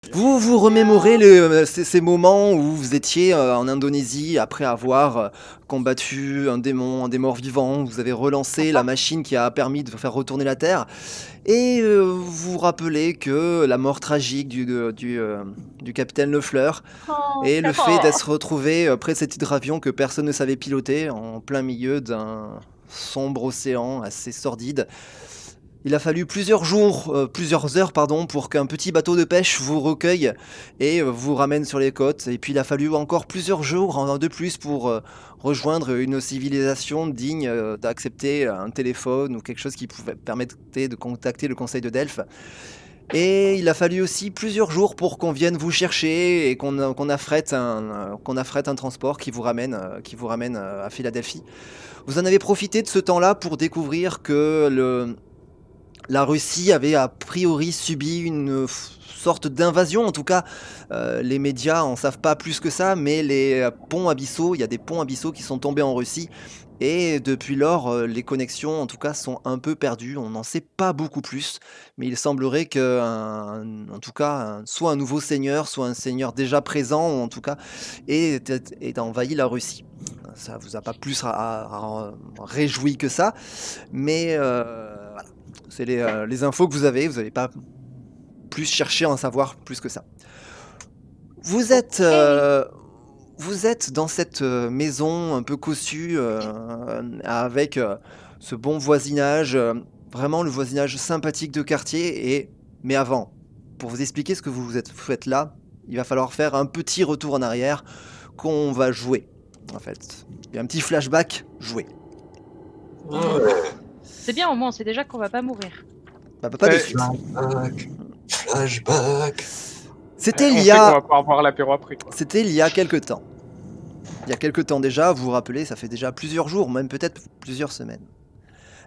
Vous vous remémorez ces moments où vous étiez en Indonésie après avoir combattu un des morts vivants. Vous avez relancé la D'accord. machine qui a permis de faire retourner la Terre. Et vous vous rappelez que la mort tragique du capitaine Lefleur Oh, et le fait oh. d'être retrouvé près de cet hydravion que personne ne savait piloter en plein milieu d'un sombre océan assez sordide. Il a fallu plusieurs jours, plusieurs heures pardon, pour qu'un petit bateau de pêche vous recueille et vous ramène sur les côtes. Et puis il a fallu encore plusieurs jours de plus pour rejoindre une civilisation digne d'accepter un téléphone ou quelque chose qui pouvait permettait de contacter le conseil de Delphes. Et il a fallu aussi plusieurs jours pour qu'on vienne vous chercher et qu'on affrète un transport qui vous ramène à Philadelphie. Vous en avez profité de ce temps-là pour découvrir que la Russie avait a priori subi une sorte d'invasion. En tout cas, les médias en savent pas plus que ça, mais il y a des ponts abyssaux qui sont tombés en Russie et depuis lors, les connexions, en tout cas, sont un peu perdues. On n'en sait pas beaucoup plus, mais il semblerait en tout cas, soit un nouveau seigneur, soit un seigneur déjà présent, ou en tout cas, ait envahi la Russie. Ça vous a pas plus réjoui que ça, mais voilà. C'est les infos que vous avez pas plus cherché à en savoir plus que ça. Vous êtes, OK. heu, vous êtes dans cette, maison un peu cossue, avec, ce bon voisinage, vraiment le voisinage sympathique de quartier mais avant, pour vous expliquer ce que vous faites là, il va falloir faire un petit retour en arrière qu'on va jouer, en fait. Il y a un petit flashback joué. Ah ouais, C'est bien, au moins, on sait déjà qu'on va pas mourir. Bah, pas de suite. flashback, flashback. C'était il On y sait qu'on a va pouvoir boire l'apéro après, quoi. C'était il y a quelque temps. Il y a quelque temps déjà, vous vous rappelez, ça fait déjà plusieurs jours, même peut-être plusieurs semaines.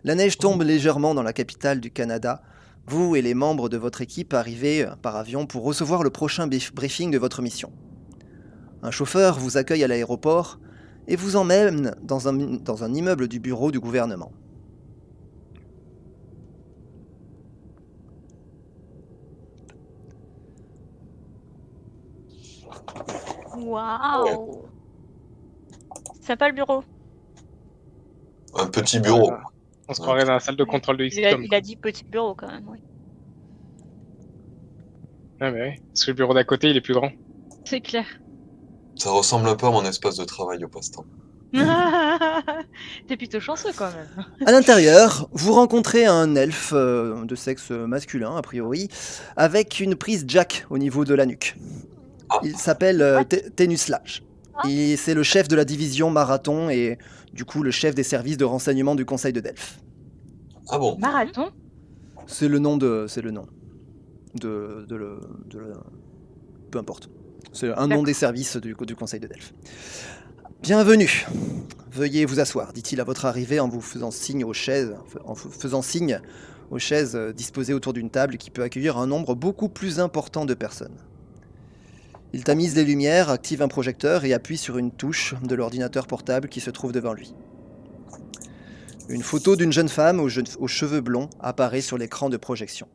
La neige tombe légèrement dans la capitale du Canada. Vous et les membres de votre équipe arrivez par avion pour recevoir le prochain briefing de votre mission. Un chauffeur vous accueille à l'aéroport et vous emmène dans un immeuble du bureau du gouvernement. Waouh! Sympa le bureau. Un petit bureau. On se croirait dans la salle de contrôle de Il a, XCOM. il a dit petit bureau quand même, oui. Ah bah ouais, parce que le bureau d'à côté, il est plus grand. C'est clair. Ça ressemble un peu à mon espace de travail au passe-temps. T'es plutôt chanceux quand même. À l'intérieur, vous rencontrez un elfe de sexe masculin, a priori, avec une prise jack au niveau de la nuque. Ah. Il s'appelle What? Tenuslage. Et c'est le chef de la division marathon et du coup le chef des services de renseignement du Conseil de Delphes. Ah bon? Marathon? C'est le nom de peu importe. C'est un nom D'accord. des services du Conseil de Delphes. Bienvenue. Veuillez vous asseoir, dit-il à votre arrivée en vous faisant signe aux chaises disposées autour d'une table qui peut accueillir un nombre beaucoup plus important de personnes. Il tamise les lumières, active un projecteur et appuie sur une touche de l'ordinateur portable qui se trouve devant lui. Une photo d'une jeune femme aux cheveux blonds apparaît sur l'écran de projection.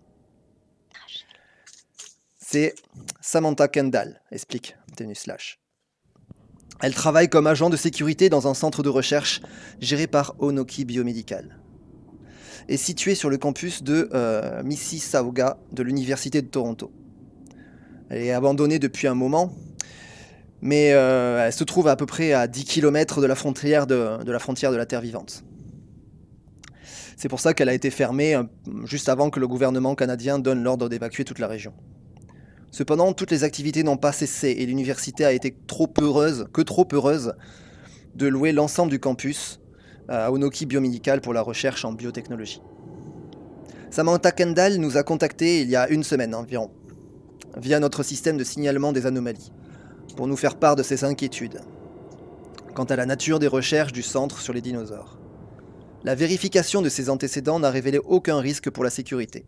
C'est Samantha Kendall, explique Tenuslash. Elle travaille comme agent de sécurité dans un centre de recherche géré par Onoki Biomédical et situé sur le campus de Mississauga de l'Université de Toronto. Elle est abandonnée depuis un moment, mais elle se trouve à peu près à 10 km de la frontière de la Terre vivante. C'est pour ça qu'elle a été fermée juste avant que le gouvernement canadien donne l'ordre d'évacuer toute la région. Cependant, toutes les activités n'ont pas cessé et l'université a été trop heureuse de louer l'ensemble du campus à Onoki Biomédical pour la recherche en biotechnologie. Samantha Kendall nous a contactés il y a une semaine environ, via notre système de signalement des anomalies, pour nous faire part de ses inquiétudes quant à la nature des recherches du centre sur les dinosaures. La vérification de ses antécédents n'a révélé aucun risque pour la sécurité.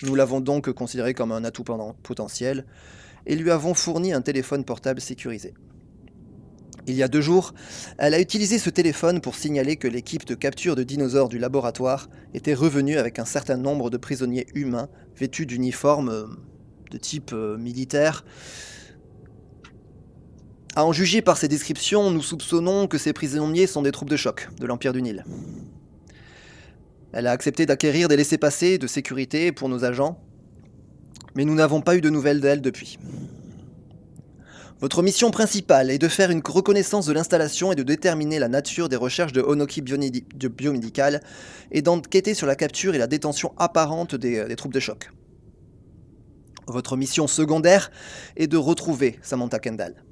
Nous l'avons donc considéré comme un atout potentiel et lui avons fourni un téléphone portable sécurisé. Il y a 2 jours, elle a utilisé ce téléphone pour signaler que l'équipe de capture de dinosaures du laboratoire était revenue avec un certain nombre de prisonniers humains vêtus d'uniformes de type militaire. À en juger par ces descriptions, nous soupçonnons que ces prisonniers sont des troupes de choc de l'Empire du Nil. Elle a accepté d'acquérir des laissez-passer de sécurité pour nos agents, mais nous n'avons pas eu de nouvelles d'elle depuis. Votre mission principale est de faire une reconnaissance de l'installation et de déterminer la nature des recherches de Onoki biomédicales et d'enquêter sur la capture et la détention apparente des troupes de choc. Votre mission secondaire est de retrouver Samantha Kendall.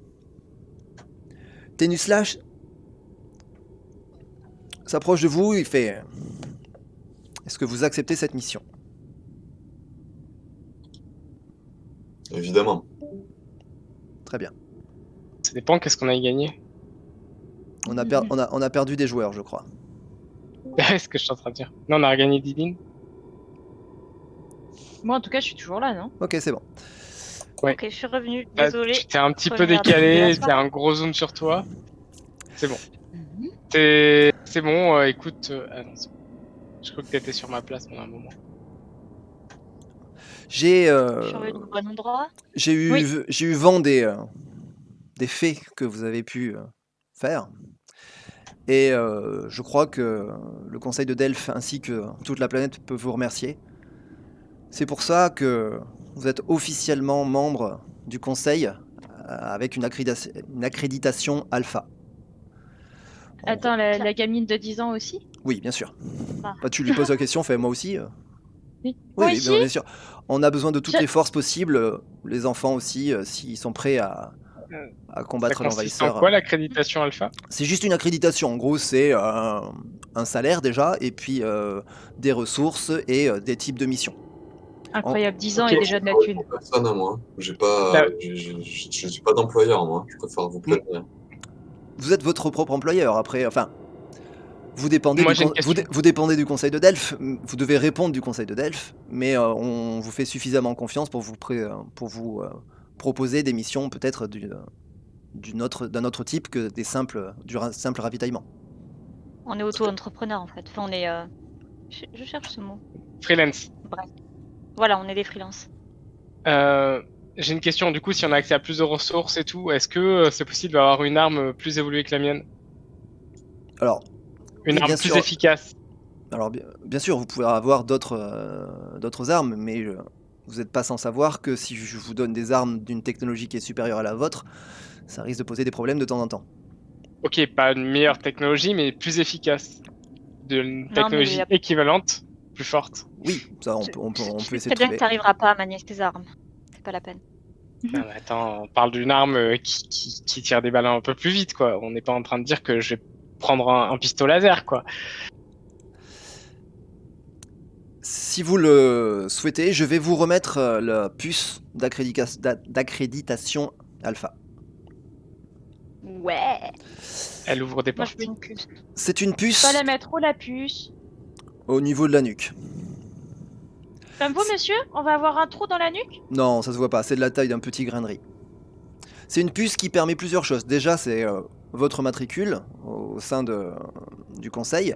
Tenuslash s'approche de vous, il fait... Est-ce que vous acceptez cette mission? Évidemment. Très bien. Ça dépend, qu'est-ce qu'on a gagné. On a perdu des joueurs, je crois. C'est ce que je suis en train de dire. Non, on a gagné Didine. Moi, en tout cas, je suis toujours là, non? Ok, c'est bon. Ouais. Ok, je suis revenue. Là, Désolée. tu t'es un petit peu Première décalé, déclaration. il y a un gros zoom sur toi. C'est bon. Mhm. C'est bon, écoute. Ah non, c'est bon. Je crois que t'étais sur ma place pendant un moment. J'ai Je suis revenue au bon endroit. Oui. j'ai eu vent des faits que vous avez pu faire. Et je crois que le Conseil de Delphes ainsi que toute la planète peut vous remercier. C'est pour ça que vous êtes officiellement membre du Conseil avec une accréditation alpha. En Attends, gros. la gamine de 10 ans aussi? Oui, bien sûr. Ah. Bah, tu lui poses la question, fais moi aussi. Oui. Oui, Moi oui, aussi? bien sûr. On a besoin de toutes Je- les forces possibles, les enfants aussi, s'ils sont prêts à Ça combattre consiste en l'envahisseur. quoi l'accréditation alpha? C'est juste une accréditation. En gros, c'est un salaire déjà, et puis des ressources et des types de missions. Incroyable, 10 ans Ok. et déjà de la thune. Personne à moi. J'ai pas, Là- je suis pas d'employeur, moi. Je préfère vous prévenir. Vous êtes votre propre employeur. Après, enfin, vous dépendez, Moi, du, j'ai une con- question. vous dépendez du Conseil de Delphes. Vous devez répondre du Conseil de Delphes, mais on vous fait suffisamment confiance pour vous proposer des missions peut-être d'un autre type que du simple ravitaillement. On est auto-entrepreneur en fait. Enfin, on est. Je cherche ce mot. Freelance. Bref. Voilà, on est des freelances. J'ai une question, du coup, si on a accès à plus de ressources et tout, est-ce que c'est possible d'avoir une arme plus évoluée que la mienne? Alors, Une oui, arme bien plus sûr. efficace? Alors bien sûr, vous pouvez avoir d'autres armes, mais vous n'êtes pas sans savoir que si je vous donne des armes d'une technologie qui est supérieure à la vôtre, ça risque de poser des problèmes de temps en temps. Ok, pas une meilleure technologie, mais plus efficace. D'une mais technologie y a- équivalente, plus forte. Oui, ça on Je- peut, on peut, on Je peut sais essayer très de bien trouver. que tu n'arriveras pas à manier tes armes. C'est pas la peine. Non, mais attends, on parle d'une arme qui tire des balles un peu plus vite, quoi. On n'est pas en train de dire que je vais prendre un pistolet laser, quoi. Si vous le souhaitez, je vais vous remettre la puce d'accréditation alpha. Ouais. Elle ouvre des Moi, je portes. veux une puce. C'est une puce Pas la mettre où la puce? au niveau de la nuque. Comme vous, monsieur? On va avoir un trou dans la nuque? Non, ça se voit pas, c'est de la taille d'un petit grain de riz. C'est une puce qui permet plusieurs choses. Déjà, c'est votre matricule au sein du conseil.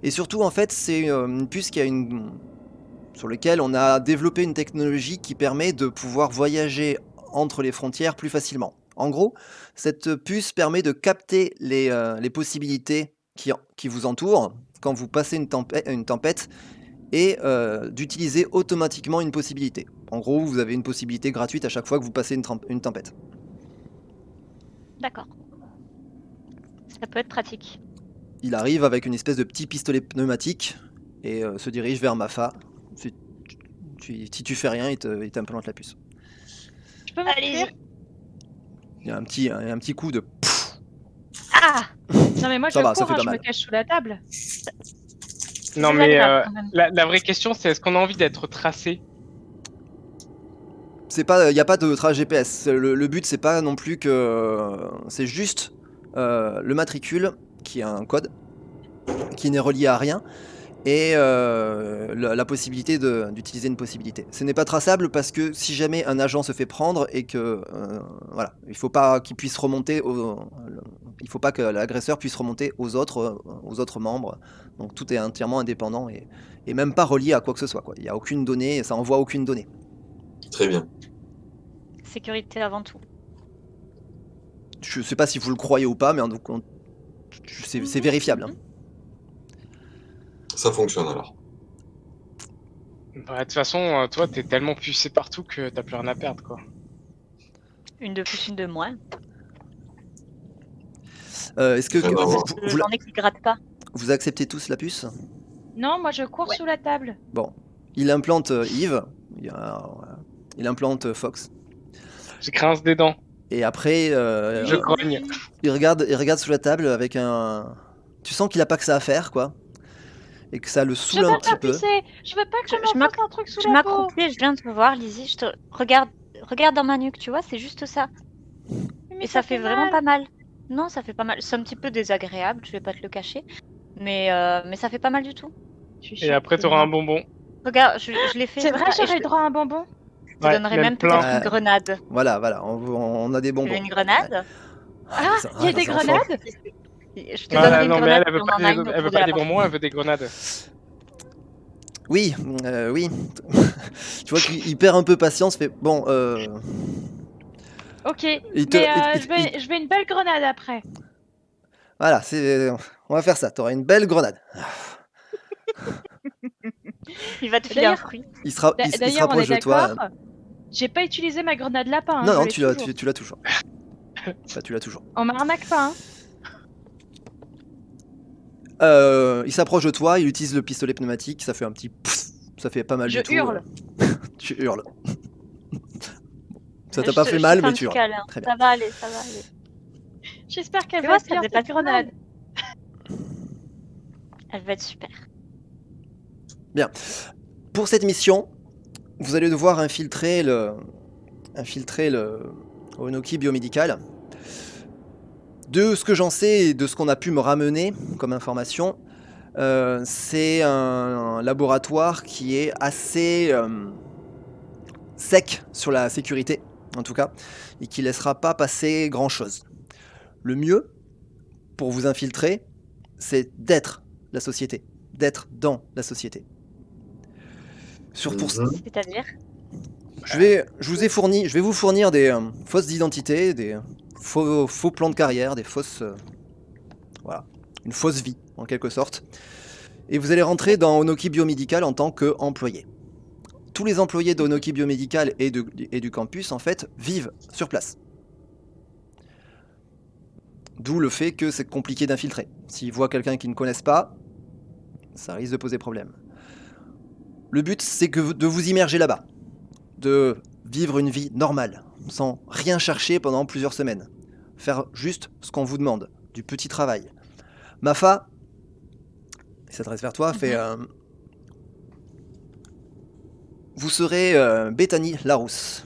Et surtout, en fait, c'est une puce sur laquelle on a développé une technologie qui permet de pouvoir voyager entre les frontières plus facilement. En gros, cette puce permet de capter les possibilités qui vous entourent quand vous passez une tempête et d'utiliser automatiquement une possibilité. En gros, vous avez une possibilité gratuite à chaque fois que vous passez une tempête. D'accord. Ça peut être pratique. Il arrive avec une espèce de petit pistolet pneumatique et se dirige vers Mafa. Si tu fais rien, il t'implante la puce. Je peux m'ouvrir? Il y a un petit coup de... Ah! Non, mais moi, Ça je va, ça cours, fait hein, pas je me mal. cache sous la table. Non, C'est mais agréable, quand même. la vraie question, c'est est-ce qu'on a envie d'être tracé? Il n'y a pas de trace GPS. Le but, c'est pas non plus que... c'est juste le matricule, qui a un code, qui n'est relié à rien, et la possibilité d'utiliser une possibilité. Ce n'est pas traçable parce que si jamais un agent se fait prendre et que... voilà, il faut pas qu'il puisse remonter il faut pas que l'agresseur puisse remonter aux autres membres. Donc tout est entièrement indépendant et même pas relié à quoi que ce soit, quoi. Il n'y a aucune donnée, ça envoie aucune donnée. Très bien. sécurité avant tout. Je sais pas si vous le croyez ou pas, mais en tout cas, c'est vérifiable. Hein. Ça fonctionne alors. Bah, de toute façon, toi, t'es tellement pucé partout que t'as plus rien à perdre, quoi. Une de plus, une de moins. Est-ce que Ah bah, ouais. J'en ai qui grattent pas. vous acceptez tous la puce? Non, moi je cours Ouais. sous la table. Bon, il implante Yves, il implante Fox, Je grince des dents, et après je grogne. il regarde sous la table avec un. Tu sens qu'il a pas que ça à faire, quoi, et que ça le Je saoule veux un pas petit faire peu. pisser. Je veux pas Je- qu'on je me fasse un truc sous Je la peau. m'accroupis, je viens de te voir, Lizzie. Je te regarde dans ma nuque, tu vois, c'est juste ça. Mais Et ça fait vraiment mal. pas mal. Non, ça fait pas mal. C'est un petit peu désagréable, je vais pas te le cacher. Mais ça fait pas mal du tout. Je suis Et après, choquée, t'auras un moi. bonbon. Regarde, je l'ai fait. C'est comme vrai, ça, et j'aurais droit à un bonbon. je te Ouais, donnerai même même plein. peut-être une grenade. Voilà, on a des Tu bonbons. veux une grenade? Ah, il y a des les enfants. grenades. Je te Ah, donnerai une non, mais grenade elle si veut on pas en a des, une elle autour veut de pas la des partie. bonbons, elle veut des grenades. Oui, oui. Tu vois qu'il perd un peu patience, fait bon. Ok, Il te- mais il- je vais une belle grenade après. Voilà, on va faire ça. T'auras une belle grenade. Il va te filer un D'ailleurs- fruit. Il se D'ailleurs, on est rapproche de toi. d'accord. J'ai pas utilisé ma grenade lapin. Hein, Non, je non, l'ai tu l'as toujours. toujours. Enfin, tu l'as toujours. On m'arnaque pas. Hein. Il s'approche de toi, il utilise le pistolet pneumatique, ça fait un petit pfff, ça fait pas mal Je du tout. hurle. Tu hurles. Ça t'a Je pas te- fait je te mal, fais mais un tu petit hurles. câlin. Très bien. Ça va aller, ça va aller. J'espère qu'elle Tu va vois, être ça bien faisait cette pas si mal. grenade. Elle va être super. Pour cette mission, vous allez devoir infiltrer le Onoki biomédical. De ce que j'en sais et de ce qu'on a pu me ramener comme information, c'est un laboratoire qui est assez sec sur la sécurité, en tout cas, et qui laissera pas passer grand-chose. Le mieux, pour vous infiltrer, c'est d'être la société, d'être dans la société. Pour, C'est-à-dire, je vais vous fournir des fausses identités, des faux plans de carrière, des fausses, voilà, une fausse vie en quelque sorte. Et vous allez rentrer dans Onoki Biomédical en tant qu'employé. Tous les employés d'Onoki Biomédical et du campus en fait vivent sur place. D'où le fait que c'est compliqué d'infiltrer. S'ils voient quelqu'un qu'ils ne connaissent pas, ça risque de poser problème. Le but, c'est de vous immerger là-bas, de vivre une vie normale, sans rien chercher pendant plusieurs semaines. Faire juste ce qu'on vous demande, du petit travail. Mafa, il s'adresse vers toi, fait... vous serez Bethany Larousse.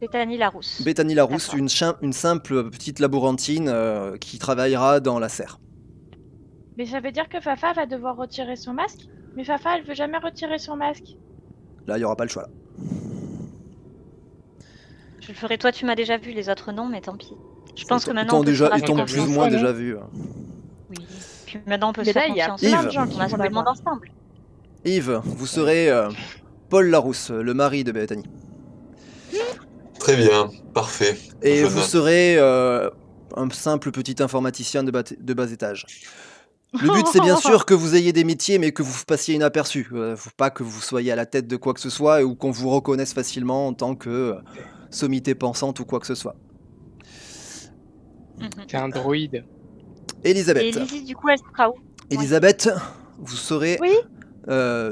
Bethany Larousse. Bethany Larousse, D'accord. une simple petite laborantine qui travaillera dans la serre. Mais ça veut dire que Fafa va devoir retirer son masque. Mais Fafa, elle veut jamais retirer son masque. Là, il n'y aura pas le choix. Là. Je le ferai, toi tu m'as déjà vu, les autres non, mais tant pis. Je pense que Ils maintenant on t'ont peut se faire ils t'ont confiance. plus ou moins Non. déjà vu. Oui. Puis maintenant on peut Mais se faire là, il y a confiance. plein Yves. de gens qui On a vont joué le monde l'avoir. ensemble. Yves, vous serez Paul Larousse, le mari de Bethany. Très bien, parfait. Et Je vous note. serez un simple petit informaticien de bas étage. Le but, c'est bien sûr que vous ayez des métiers, mais que vous passiez inaperçu. Faut pas que vous soyez à la tête de quoi que ce soit ou qu'on vous reconnaisse facilement en tant que sommité pensante ou quoi que ce soit. Mhm. T'es un droïde. Et Elisabeth. Lizzie, du coup, elle sera où? Elisabeth, vous serez Oui.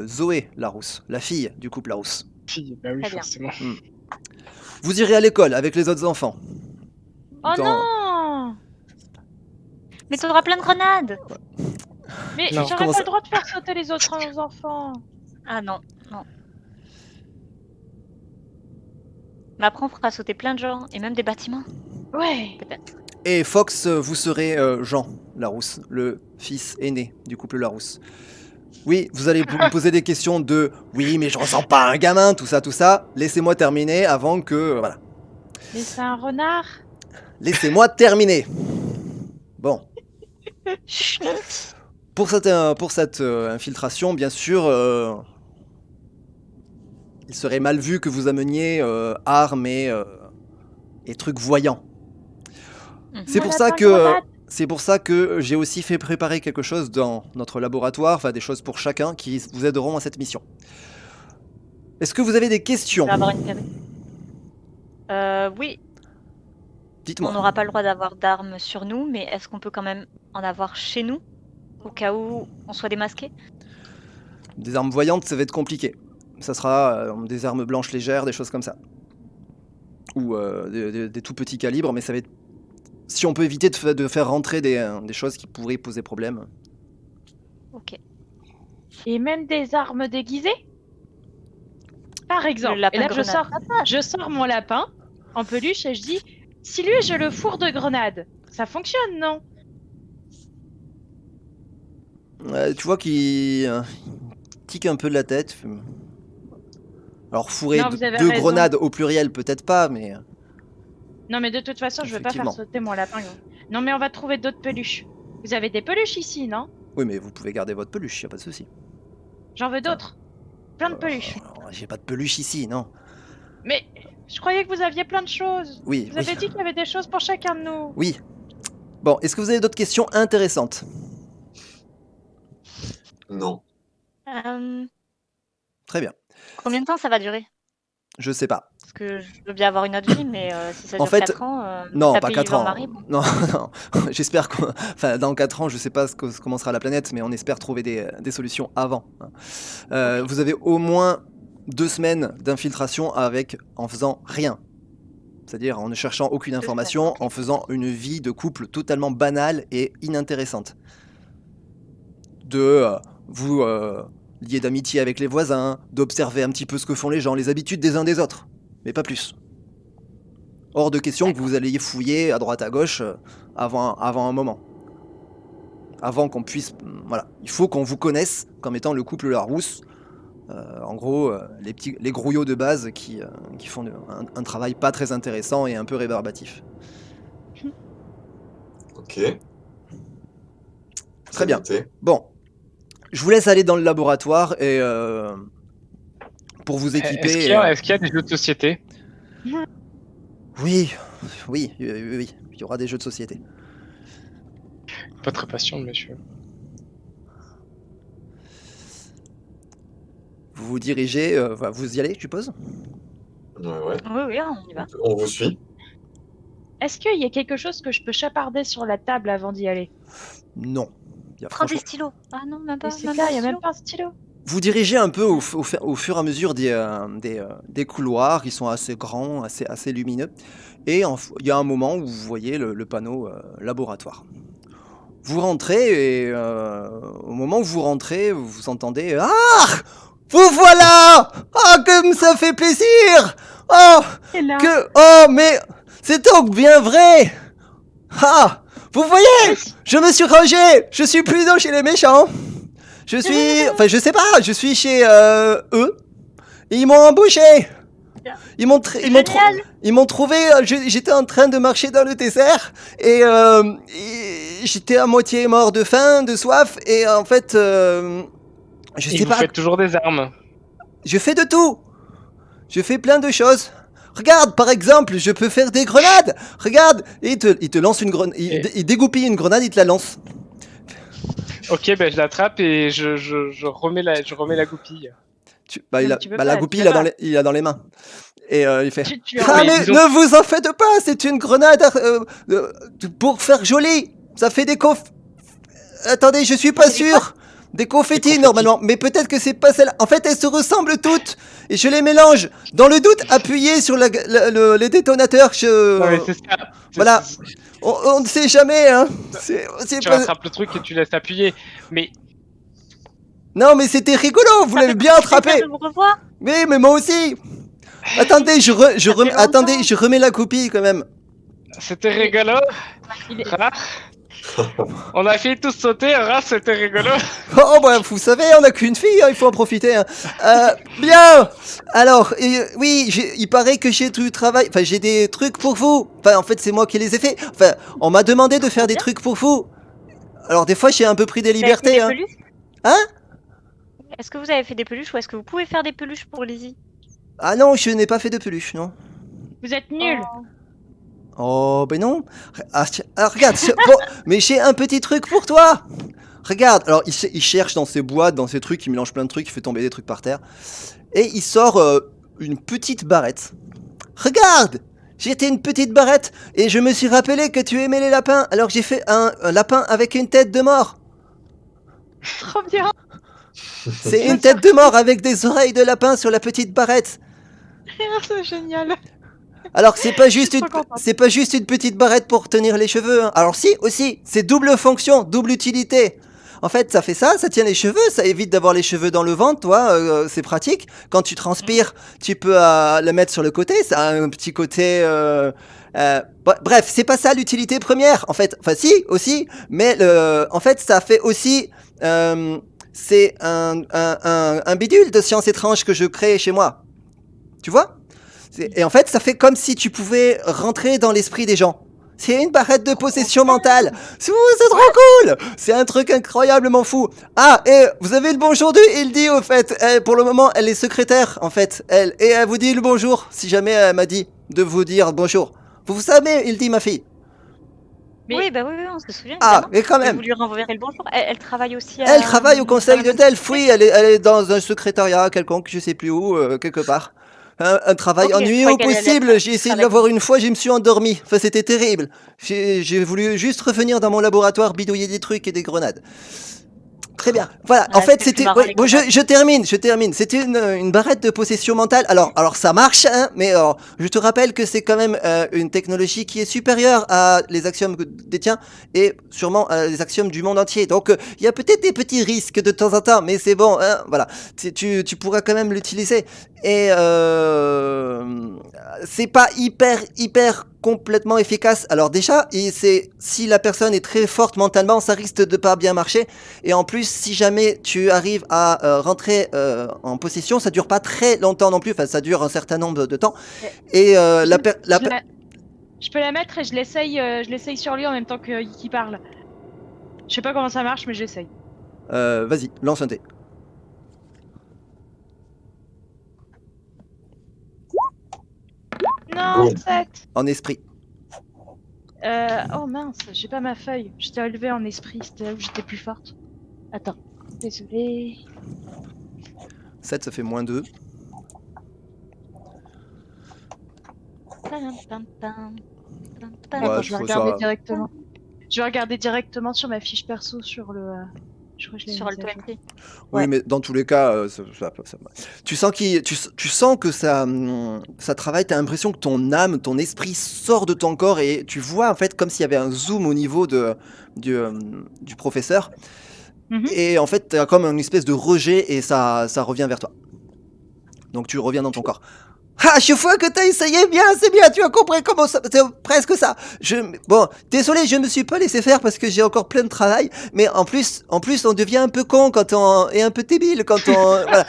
Zoé Larousse, la fille du couple Larousse. Fille, bah oui, Très bien. forcément. Vous irez à l'école avec les autres enfants. Oh non. Mais t'auras plein de grenades! Mais Non. j'aurais Comment pas ça le droit de faire sauter les autres enfants. Ah non, non. Mais après, on fera sauter plein de gens et même des bâtiments. Ouais. Peut-être. Et Fox, vous serez Jean Larousse, le fils aîné du couple Larousse. Oui, vous allez me poser des questions de « Oui, mais je ressens pas un gamin, tout ça. Laissez-moi terminer avant que... voilà. Mais c'est un renard. Laissez-moi terminer. Bon. Chut. Pour cette infiltration, bien sûr, il serait mal vu que vous ameniez armes et trucs voyants. C'est Mon pour ça lapin que grenade. c'est pour ça que j'ai aussi fait préparer quelque chose dans notre laboratoire, enfin des choses pour chacun qui vous aideront à cette mission. Est-ce que vous avez des Je questions? vais avoir une perruque. Oui, on Dites-moi. n'aura pas le droit d'avoir d'armes sur nous, mais est-ce qu'on peut quand même en avoir chez nous, au cas où on soit démasqué? Des armes voyantes, ça va être compliqué. Ça sera des armes blanches légères, des choses comme ça. Ou des tout petits calibres, mais ça va être... Si on peut éviter de faire rentrer des choses qui pourraient poser problème. Ok. Et même des armes déguisées. Par exemple, lapin et là grenade. je sors mon lapin en peluche et je dis, si lui je le fourre de grenade, ça fonctionne, non? Tu vois qu'il tique un peu de la tête. Alors fourrer Non, vous avez deux raison. grenades au pluriel, peut-être pas, mais... Non, mais de toute façon, je veux pas faire Effectivement. sauter mon lapin. Non, mais on va trouver d'autres peluches. Vous avez des peluches ici, non? Oui, mais vous pouvez garder votre peluche, y a pas de souci. J'en veux d'autres. Plein de peluches. J'ai pas de peluche ici, non. Mais je croyais que vous aviez plein de choses. Oui, Vous avez dit qu'il y avait des choses pour chacun de nous. oui. Bon, est-ce que vous avez d'autres questions intéressantes? Non. Très bien. Combien de temps ça va durer? Je sais pas. Parce que je veux bien avoir une autre vie, mais si ça En dure fait, 4 ans, Non, taper pas 4 Yvan ans. Marie, bon. Non, non. J'espère que... Enfin, dans 4 ans, je sais pas comment sera la planète, mais on espère trouver des solutions avant. Hein. Vous avez au moins 2 semaines d'infiltration en faisant rien. C'est-à-dire en ne cherchant aucune information, semaines, ok. en faisant une vie de couple totalement banale et inintéressante. Vous lier d'amitié avec les voisins, d'observer un petit peu ce que font les gens, les habitudes des uns des autres, mais pas plus. Hors de question que vous alliez fouiller à droite à gauche avant un moment. Avant qu'on puisse... Voilà, il faut qu'on vous connaisse comme étant le couple Larousse. En gros, les grouillots de base qui font un travail pas très intéressant et un peu rébarbatif. Ok. Très bien. Noté. Bon, je vous laisse aller dans le laboratoire et pour vous Est-ce équiper. qu'il y a, est-ce qu'il y a des jeux de société? Oui, oui, il y aura des jeux de société. Pas très patient, monsieur. Vous vous dirigez, vous y allez, je suppose? Ouais. Oui, oui, on y va. On vous suit. Est-ce qu'il y a quelque chose que je peux chaparder sur la table avant d'y aller? Non. Il y a Prends des franchement- stylos. Ah non, même Mais pas. c'est même clair, pas il y a de même stylo. pas un stylo. Vous dirigez un peu au fur et à mesure des couloirs qui sont assez grands, assez lumineux. Et il y a un moment où vous voyez le panneau laboratoire. Vous rentrez et au moment où vous rentrez, vous entendez « Ah, vous voilà! Ah, comme ça fait plaisir! Oh, Et là, mais c'est donc bien vrai! Ah, vous voyez, je me suis rangé, je suis plus dans chez les méchants. Je sais pas, je suis chez eux. Et ils m'ont embauché. Ils m'ont trouvé, j'étais en train de marcher dans le désert et j'étais à moitié mort de faim, de soif et en fait, je Et sais vous pas, faites toujours des armes. je fais de tout. Je fais plein de choses. Regarde, par exemple, je peux faire des grenades. Regarde, il te lance une grenade, il dégoupille une grenade, il te la lance. Ok, ben je l'attrape et je remets la goupille. Non, La tu peux pas, goupille, tu peux pas. il a dans les mains. Et il fait... tu Ah mais mais disons- ne vous en faites pas, c'est une grenade pour faire joli. Ça fait des Attendez, je suis pas sûr. Des confettis confettis. normalement, mais peut-être que c'est pas celle. En fait, elles se ressemblent toutes et je les mélange. Dans le doute, appuyez sur les détonateurs. Non, mais c'est ça. Voilà. On ne sait jamais, hein. C'est Tu pas... rattrapes le truc et tu laisses appuyer. Mais Non, mais c'était rigolo. Vous Ça l'avez fait bien plaisir attrapé. de vous revoir. Mais moi aussi. Attendez, attendez, longtemps. je remets la copie quand même. c'était rigolo. Il est- Ra. On a fait tous sauter. Ra, c'était rigolo. Oh bah vous savez, on n'a qu'une fille, hein, il faut en profiter. Hein. Bien. Alors, oui, il paraît que j'ai du travail. Enfin, j'ai des trucs pour vous. Enfin, en fait, c'est moi qui les ai fait. Enfin, on m'a demandé de faire des trucs pour vous. Alors des fois, j'ai un peu pris des Vous avez fait libertés. des Hein. peluches Hein? Est-ce que vous avez fait des peluches ou est-ce que vous pouvez faire des peluches pour Lizzie? Ah non, je n'ai pas fait de peluche, non. Vous êtes nuls. Oh, ben non. Regarde, bon, mais j'ai un petit truc pour toi. Regarde, alors il cherche dans ses boîtes, dans ses trucs, il mélange plein de trucs, il fait tomber des trucs par terre. Et il sort une petite barrette. Regarde, j'étais une petite barrette et je me suis rappelé que tu aimais les lapins, alors j'ai fait un lapin avec une tête de mort. Trop bien. C'est une tête de mort avec des oreilles de lapin sur la petite barrette. C'est génial. Alors c'est pas juste Je suis une, trop contente. c'est pas juste une petite barrette pour tenir les cheveux. Hein. Alors si aussi, c'est double fonction, double utilité. En fait, ça fait ça tient les cheveux, ça évite d'avoir les cheveux dans le ventre, toi, c'est pratique. Quand tu transpires, tu peux le mettre sur le côté, ça a un petit côté. Bref, c'est pas ça l'utilité première, en fait. Enfin si, aussi, mais en fait, ça fait aussi. C'est un bidule de science étrange que je crée chez moi. Tu vois? Et en fait, ça fait comme si tu pouvais rentrer dans l'esprit des gens. C'est une barrette de possession mentale. C'est trop cool. C'est un truc incroyablement fou. Ah, et vous avez le bonjour de Hildy, au fait. Pour le moment, elle est secrétaire, en fait. Et elle vous dit le bonjour, si jamais elle m'a dit de vous dire bonjour. Vous savez, Hildy, ma fille. Mais- Oui, bah oui, on se souvient. Ah, évidemment. mais quand Et même. vous lui renverrez le bonjour. Elle travaille aussi Elle travaille au conseil dans de la Delphes, oui, elle est dans un secrétariat quelconque, je sais plus où, quelque part. Un travail Ok, je ennuyeux croyais au qu'elle allait possible, être j'ai essayé de avec l'avoir une fois, je me suis endormi. Enfin, c'était terrible. J'ai voulu juste revenir dans mon laboratoire, bidouiller des trucs et des grenades. Très bien. Voilà. En Ouais, fait, c'est plus c'était. marrant, Ouais, les bon, grenades. je termine. C'était une barrette de possession mentale. Alors ça marche, hein, mais je te rappelle que c'est quand même une technologie qui est supérieure à les axiomes que détient et sûrement à les axiomes du monde entier. Donc il y a peut-être des petits risques de temps en temps, mais c'est bon. Hein, voilà. Tu pourras quand même l'utiliser. Et c'est pas hyper complètement efficace. Alors déjà, si la personne est très forte mentalement, ça risque de pas bien marcher. Et en plus, si jamais tu arrives à rentrer en possession, ça dure pas très longtemps non plus. Enfin, ça dure un certain nombre de temps. Et Je peux la mettre et je l'essaye sur lui en même temps qu'il parle. Je sais pas comment ça marche, mais j'essaye. vas-y, lance un dé. Non, Good. 7. En esprit. Oh mince, j'ai pas ma feuille. J'étais élevée en esprit, c'était là où j'étais plus forte. Attends, désolé. 7, ça fait moins 2. Pam, pam, pam, pam, pam. Ouais, Attends, je je vais trouve regarder ça- directement. Je vais regarder directement sur ma fiche perso sur le. Je crois que je l'ai Sur le mise à jour. 20. Oui, Ouais. mais dans tous les cas, tu sens tu sens que ça travaille. T'as l'impression que ton âme, ton esprit sort de ton corps et tu vois en fait comme s'il y avait un zoom au niveau du professeur. Mhm. Et en fait, t'as comme une espèce de rejet et ça revient vers toi. Donc tu reviens dans ton corps. Ah, je vois que t'as essayé bien, c'est bien, tu as compris comment ça, c'est presque ça. Bon, désolé, je me suis pas laissé faire parce que j'ai encore plein de travail, mais en plus, on devient un peu con quand on est un peu débile quand on, voilà.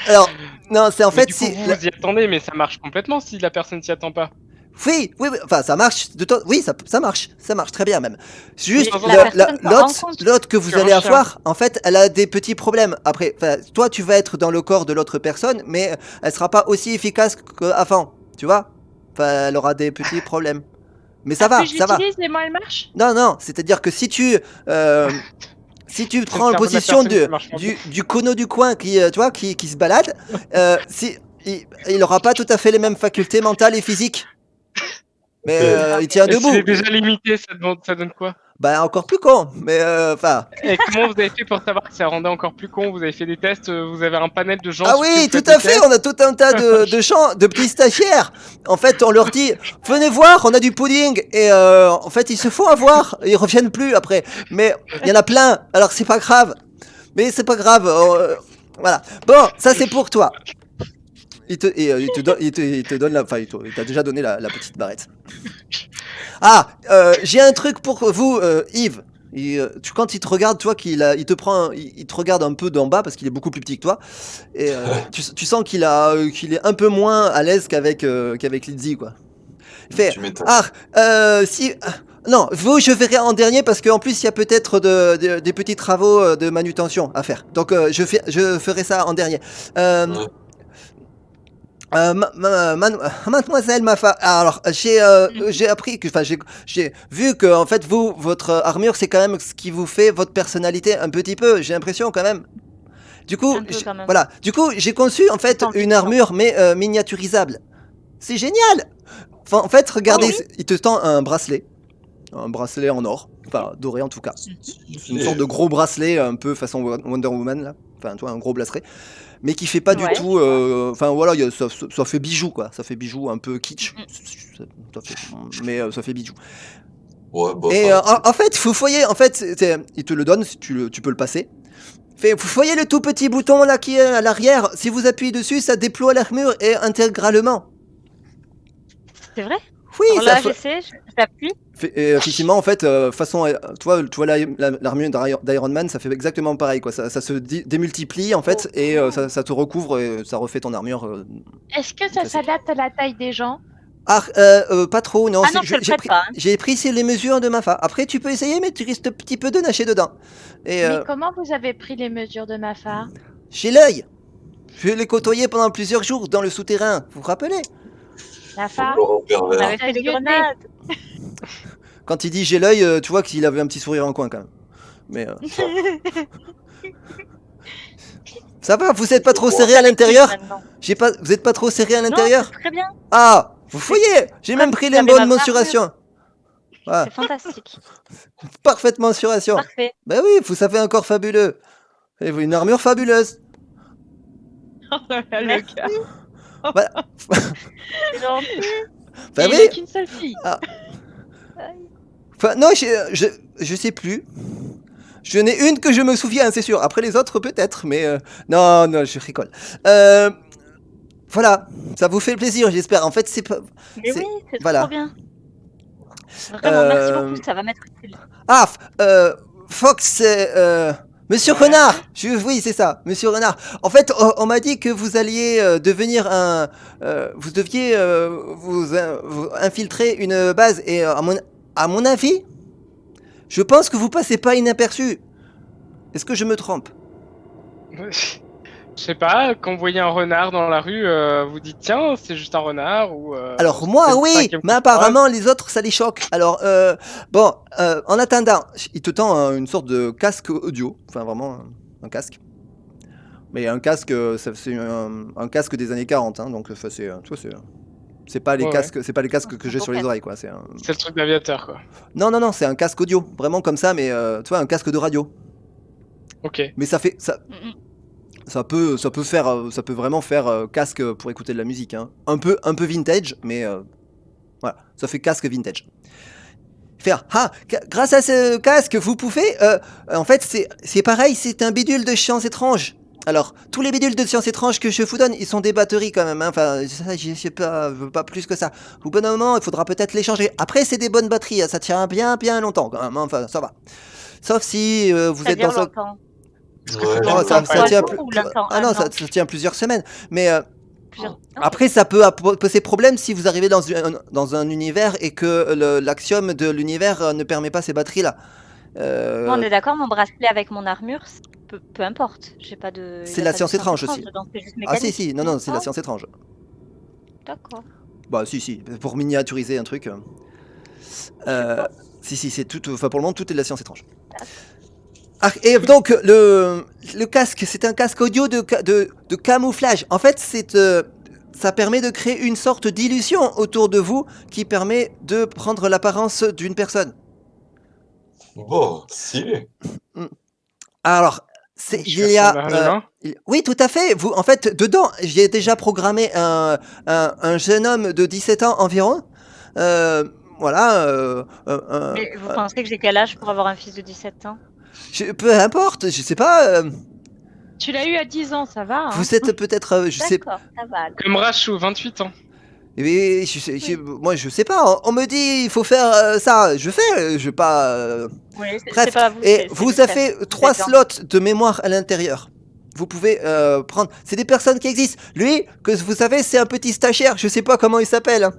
Alors, non, c'est en Mais fait, du coup, vous y attendez, mais ça marche complètement si la personne s'y attend pas. oui, enfin, ça marche. Oui, ça marche très bien même. Juste, Oui, la personne se rend compte. l'autre que vous Sur un allez chien. avoir, en fait, elle a des petits problèmes. Après, toi, tu vas être dans le corps de l'autre personne, mais elle sera pas aussi efficace qu'avant, tu vois. Enfin, elle aura des petits problèmes. Mais ça va, Plus je ça va. l'utilise et moins elle marche. Non, c'est-à-dire que si tu prends cerveau de la position personne qui marche pas du cono du coin qui, tu vois, qui se balade, il aura pas tout à fait les mêmes facultés mentales et physiques. Mais il tient Et s'il debout. est déjà limité, ça donne quoi? Bah encore plus con, mais enfin. Et comment vous avez fait pour savoir que ça rendait encore plus con? Vous avez fait des tests, vous avez un panel de gens Ah sur qui oui, vous tout faites à des fait, tests. on a tout un tas de petits stagiaires. En fait, on leur dit, venez voir, on a du pudding. Et en fait, ils se font avoir, ils reviennent plus après. Mais il y en a plein, alors c'est pas grave. Mais c'est pas grave, voilà. Bon, ça c'est pour toi. Il te donne la, enfin, il t'a déjà donné la petite barrette. Ah, j'ai un truc pour vous, Yves. Quand il te regarde, toi, il te regarde un peu d'en bas parce qu'il est beaucoup plus petit que toi. Et tu sens qu'il est un peu moins à l'aise qu'avec Lizzie, quoi. Il fait, Tu m'étonnes. non, vous, je verrai en dernier parce qu'en plus, il y a peut-être des petits travaux de manutention à faire. Donc, je ferai ça en dernier. Ouais. Mademoiselle Mafa, alors j'ai appris que, enfin j'ai vu que en fait votre armure c'est quand même ce qui vous fait votre personnalité un petit peu. J'ai l'impression quand même. Du coup, Un peu quand même. voilà. Du coup, j'ai conçu en fait Sans le une puissant. armure mais miniaturisable. C'est génial. Enfin, en fait, regardez, Oh oui. il te tend un bracelet en or, enfin doré en tout cas. Une sorte de gros bracelet un peu façon Wonder Woman là. Enfin, toi, un gros bracelet. Mais qui fait pas du Ouais, tout. je vois. Enfin voilà, ça fait bijou quoi. Ça fait bijou un peu kitsch. Mm. Mais ça fait bijou. Ouais, bof. Et hein. en fait, vous voyez, en fait, il te le donne, si tu peux le passer. Vous voyez le tout petit bouton là qui est à l'arrière. Si vous appuyez dessus, ça déploie l'armure et intégralement. C'est vrai? Oui, Alors ça là, j'essaie, j'appuie. et effectivement, en fait, façon, tu vois l'armure d'Iron Man, ça fait exactement pareil, quoi. Ça se démultiplie, en fait, et ça te recouvre et ça refait ton armure. Est-ce que ça Classique. s'adapte à la taille des gens? Pas trop, non. Ah non, je te le prête pas. Hein. J'ai pris les mesures de Mafa. Après, tu peux essayer, mais tu risques un petit peu de nager dedans. Et Mais comment vous avez pris les mesures de ma femme? j'ai l'œil. Je l'ai côtoyé pendant plusieurs jours dans le souterrain. Vous vous rappelez? La femme? Laurent On Pervers. avait fait des Yeux de nez. grenades. Quand il dit j'ai l'œil, tu vois qu'il avait un petit sourire en coin quand même. Mais ça va, vous êtes pas trop serré à l'intérieur? Maintenant. Vous êtes pas trop serré à Non, l'intérieur? c'est très bien. Ah, vous voyez, j'ai même pris les T'avais bonnes ma mensurations. Ah, C'est fantastique. parfaite mensuration. Parfait. Bah oui, vous savez encore fabuleux. Et vous, une armure fabuleuse. Le Merci. gars. Voilà. C'est gentil. Bah Il oui. est qu'une seule fille. Enfin, non, je sais plus. Je n'ai une que je me souviens, c'est sûr. Après les autres, peut-être. Mais non, je rigole. Voilà, ça vous fait plaisir, j'espère. En fait, c'est pas. Mais C'est- oui, c'est voilà. trop bien. Vraiment, merci Euh, beaucoup, ça va m'être utile. Ah, Fox, c'est Monsieur Ouais. Renard. Oui, c'est ça, Monsieur Renard. En fait, on m'a dit que vous alliez devenir un. Vous deviez vous infiltrer une base. Et à mon avis, je pense que vous passez pas inaperçu. Est-ce que je me trompe? Je sais pas, quand vous voyez un renard dans la rue, vous dites tiens, c'est juste un renard ou. Alors c'est moi le oui, cinquième mais coup de apparemment les autres ça les choque. Alors bon, en attendant, il te tend une sorte de casque audio, enfin vraiment un casque. Mais un casque, c'est un casque des années 40, hein, donc enfin, c'est pas les Ouais, casques, c'est pas les casques que j'ai sur les Ok. oreilles quoi. C'est C'est le truc d'aviateur quoi. non, c'est un casque audio, vraiment comme ça, mais tu vois un casque de radio. Ok. Mais ça Mm, mm. ça peut vraiment faire casque pour écouter de la musique, hein. Un peu vintage, mais voilà, ça fait casque vintage. Faire grâce à ce casque, vous pouvez. En fait, c'est pareil, c'est un bidule de sciences étranges. Alors, tous les bidules de sciences étranges que je vous donne, ils sont des batteries quand même. Hein. Enfin, ça, je sais pas plus que ça. Au bon moment, il faudra peut-être les changer. Après, c'est des bonnes batteries, hein, ça tient bien longtemps quand même. Hein. Enfin, ça va. Sauf si vous êtes C'est-à-dire dans un. longtemps. Ouais, Oh, Oh, longtemps, ça ouais. tient Ou longtemps, Ah non, un ça an. tient plusieurs semaines. Mais Plusieurs. après, ça peut poser problème si vous arrivez dans un univers et que l'axiome de l'univers ne permet pas ces batteries-là. Non, on est d'accord, mon bracelet avec mon armure, peu importe. J'ai pas de. C'est y a la pas de science étrange étrange aussi. dedans, c'est juste Ah si, mécanique. non, c'est la Ah, science étrange. D'accord. Bah si, pour miniaturiser un truc. Si, c'est tout. Enfin, pour le moment, tout est de la science étrange. Ah, et donc, le casque, c'est un casque audio de camouflage. En fait, ça permet de créer une sorte d'illusion autour de vous qui permet de prendre l'apparence d'une personne. Bon, stylé. Alors, Je il suis y a... ressemblable à un humain. oui, tout à fait. En fait, dedans, j'ai déjà programmé un jeune homme de 17 ans environ. Voilà. Mais vous pensez que j'ai quel âge pour avoir un fils de 17 ans? Peu importe, je sais pas. Tu l'as eu à 10 ans, ça va. Hein. Vous êtes peut-être... je sais D'accord, ça va. alors. Comme Rachou, 28 ans. Mais moi, je sais pas. On me dit, il faut faire ça. Je fais. Je vais pas... Oui, Bref, c'est pas vous. et c'est vous le chef. avez Vous 3 êtes gentil. slots de mémoire à l'intérieur. Vous pouvez prendre... C'est des personnes qui existent. Lui, que vous savez, c'est un petit stagiaire. Je sais pas comment il s'appelle. Hein.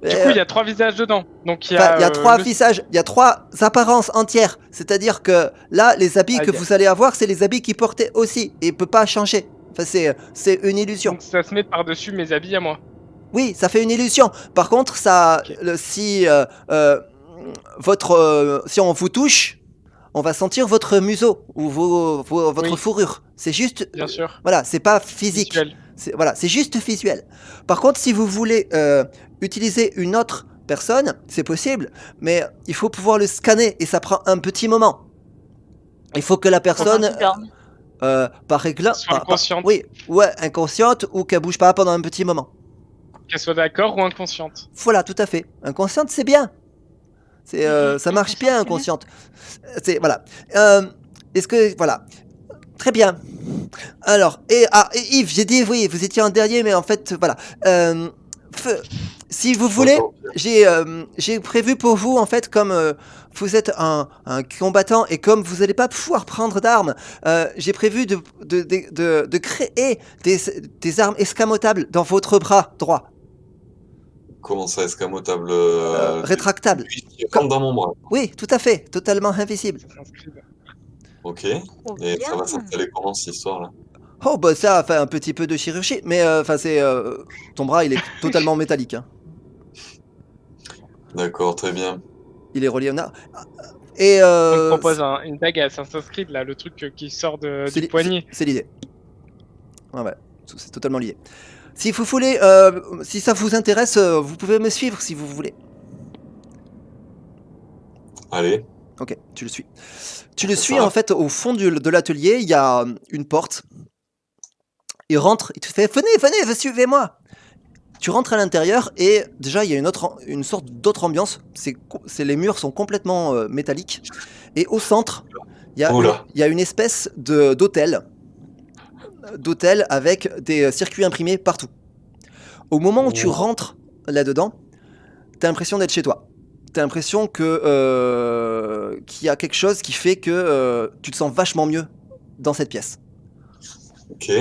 Du coup, il y a 3 visages dedans. Donc il y Enfin, a, il y a 3 le- visages, il y a 3 apparences entières. C'est-à-dire que là, les habits Ah, que il y a- vous allez avoir, c'est les habits qu'il portait aussi. Et il peut pas changer. Enfin, c'est une illusion. Donc ça se met par-dessus mes habits à moi. Oui, ça fait une illusion. Par contre, ça, si si on vous touche, on va sentir votre museau ou votre Oui. fourrure. C'est juste, Bien sûr. voilà, c'est pas physique. Visuel. Voilà, c'est juste visuel. Par contre, si vous voulez utiliser une autre personne, c'est possible, mais il faut pouvoir le scanner et ça prend un petit moment. Il faut que la personne, Qui dorment. par règle, Soit inconsciente. oui, ouais, inconsciente ou qu'elle bouge pas pendant un petit moment. Qu'elle soit d'accord ou inconsciente. Voilà, tout à fait. Inconsciente, c'est bien. Ça marche bien, inconsciente. Voilà. Est-ce que voilà. Très bien. Alors, et Yves, j'ai dit oui, vous étiez en dernier, mais en fait, voilà. Si vous voulez, j'ai prévu pour vous, en fait, comme vous êtes un combattant et comme vous n'allez pas pouvoir prendre d'armes, j'ai prévu de créer des armes escamotables dans votre bras droit, Comment ça, escamotable rétractables. Comme dans mon bras. Oui, tout à fait, totalement invisible. Ça s'inscrit. Ok. Oh, Et ça va bien. s'installer comment cette histoire-là? Oh, bah ça fait un petit peu de chirurgie, mais enfin ton bras, il est totalement métallique, hein. D'accord, très bien. Il est relié au nerf. Et On me propose une dague à Assassin's Creed, là, le truc qui sort du poignet. c'est l'idée. Ouais, c'est totalement lié. Si vous voulez, si ça vous intéresse, vous pouvez me suivre si vous voulez. Allez. Ok, tu le suis. Tu le suis, en fait, au fond de l'atelier, il y a une porte. Il rentre, il te fait « Venez, suivez-moi !» Tu rentres à l'intérieur et déjà, il y a une sorte d'autre ambiance. Les murs sont complètement métalliques. Et au centre, il y a une espèce d'hôtel avec des circuits imprimés partout. Au moment où tu rentres là-dedans, t'as l'impression d'être chez toi. T'as l'impression qu'il y a quelque chose qui fait que tu te sens vachement mieux dans cette pièce. Ok.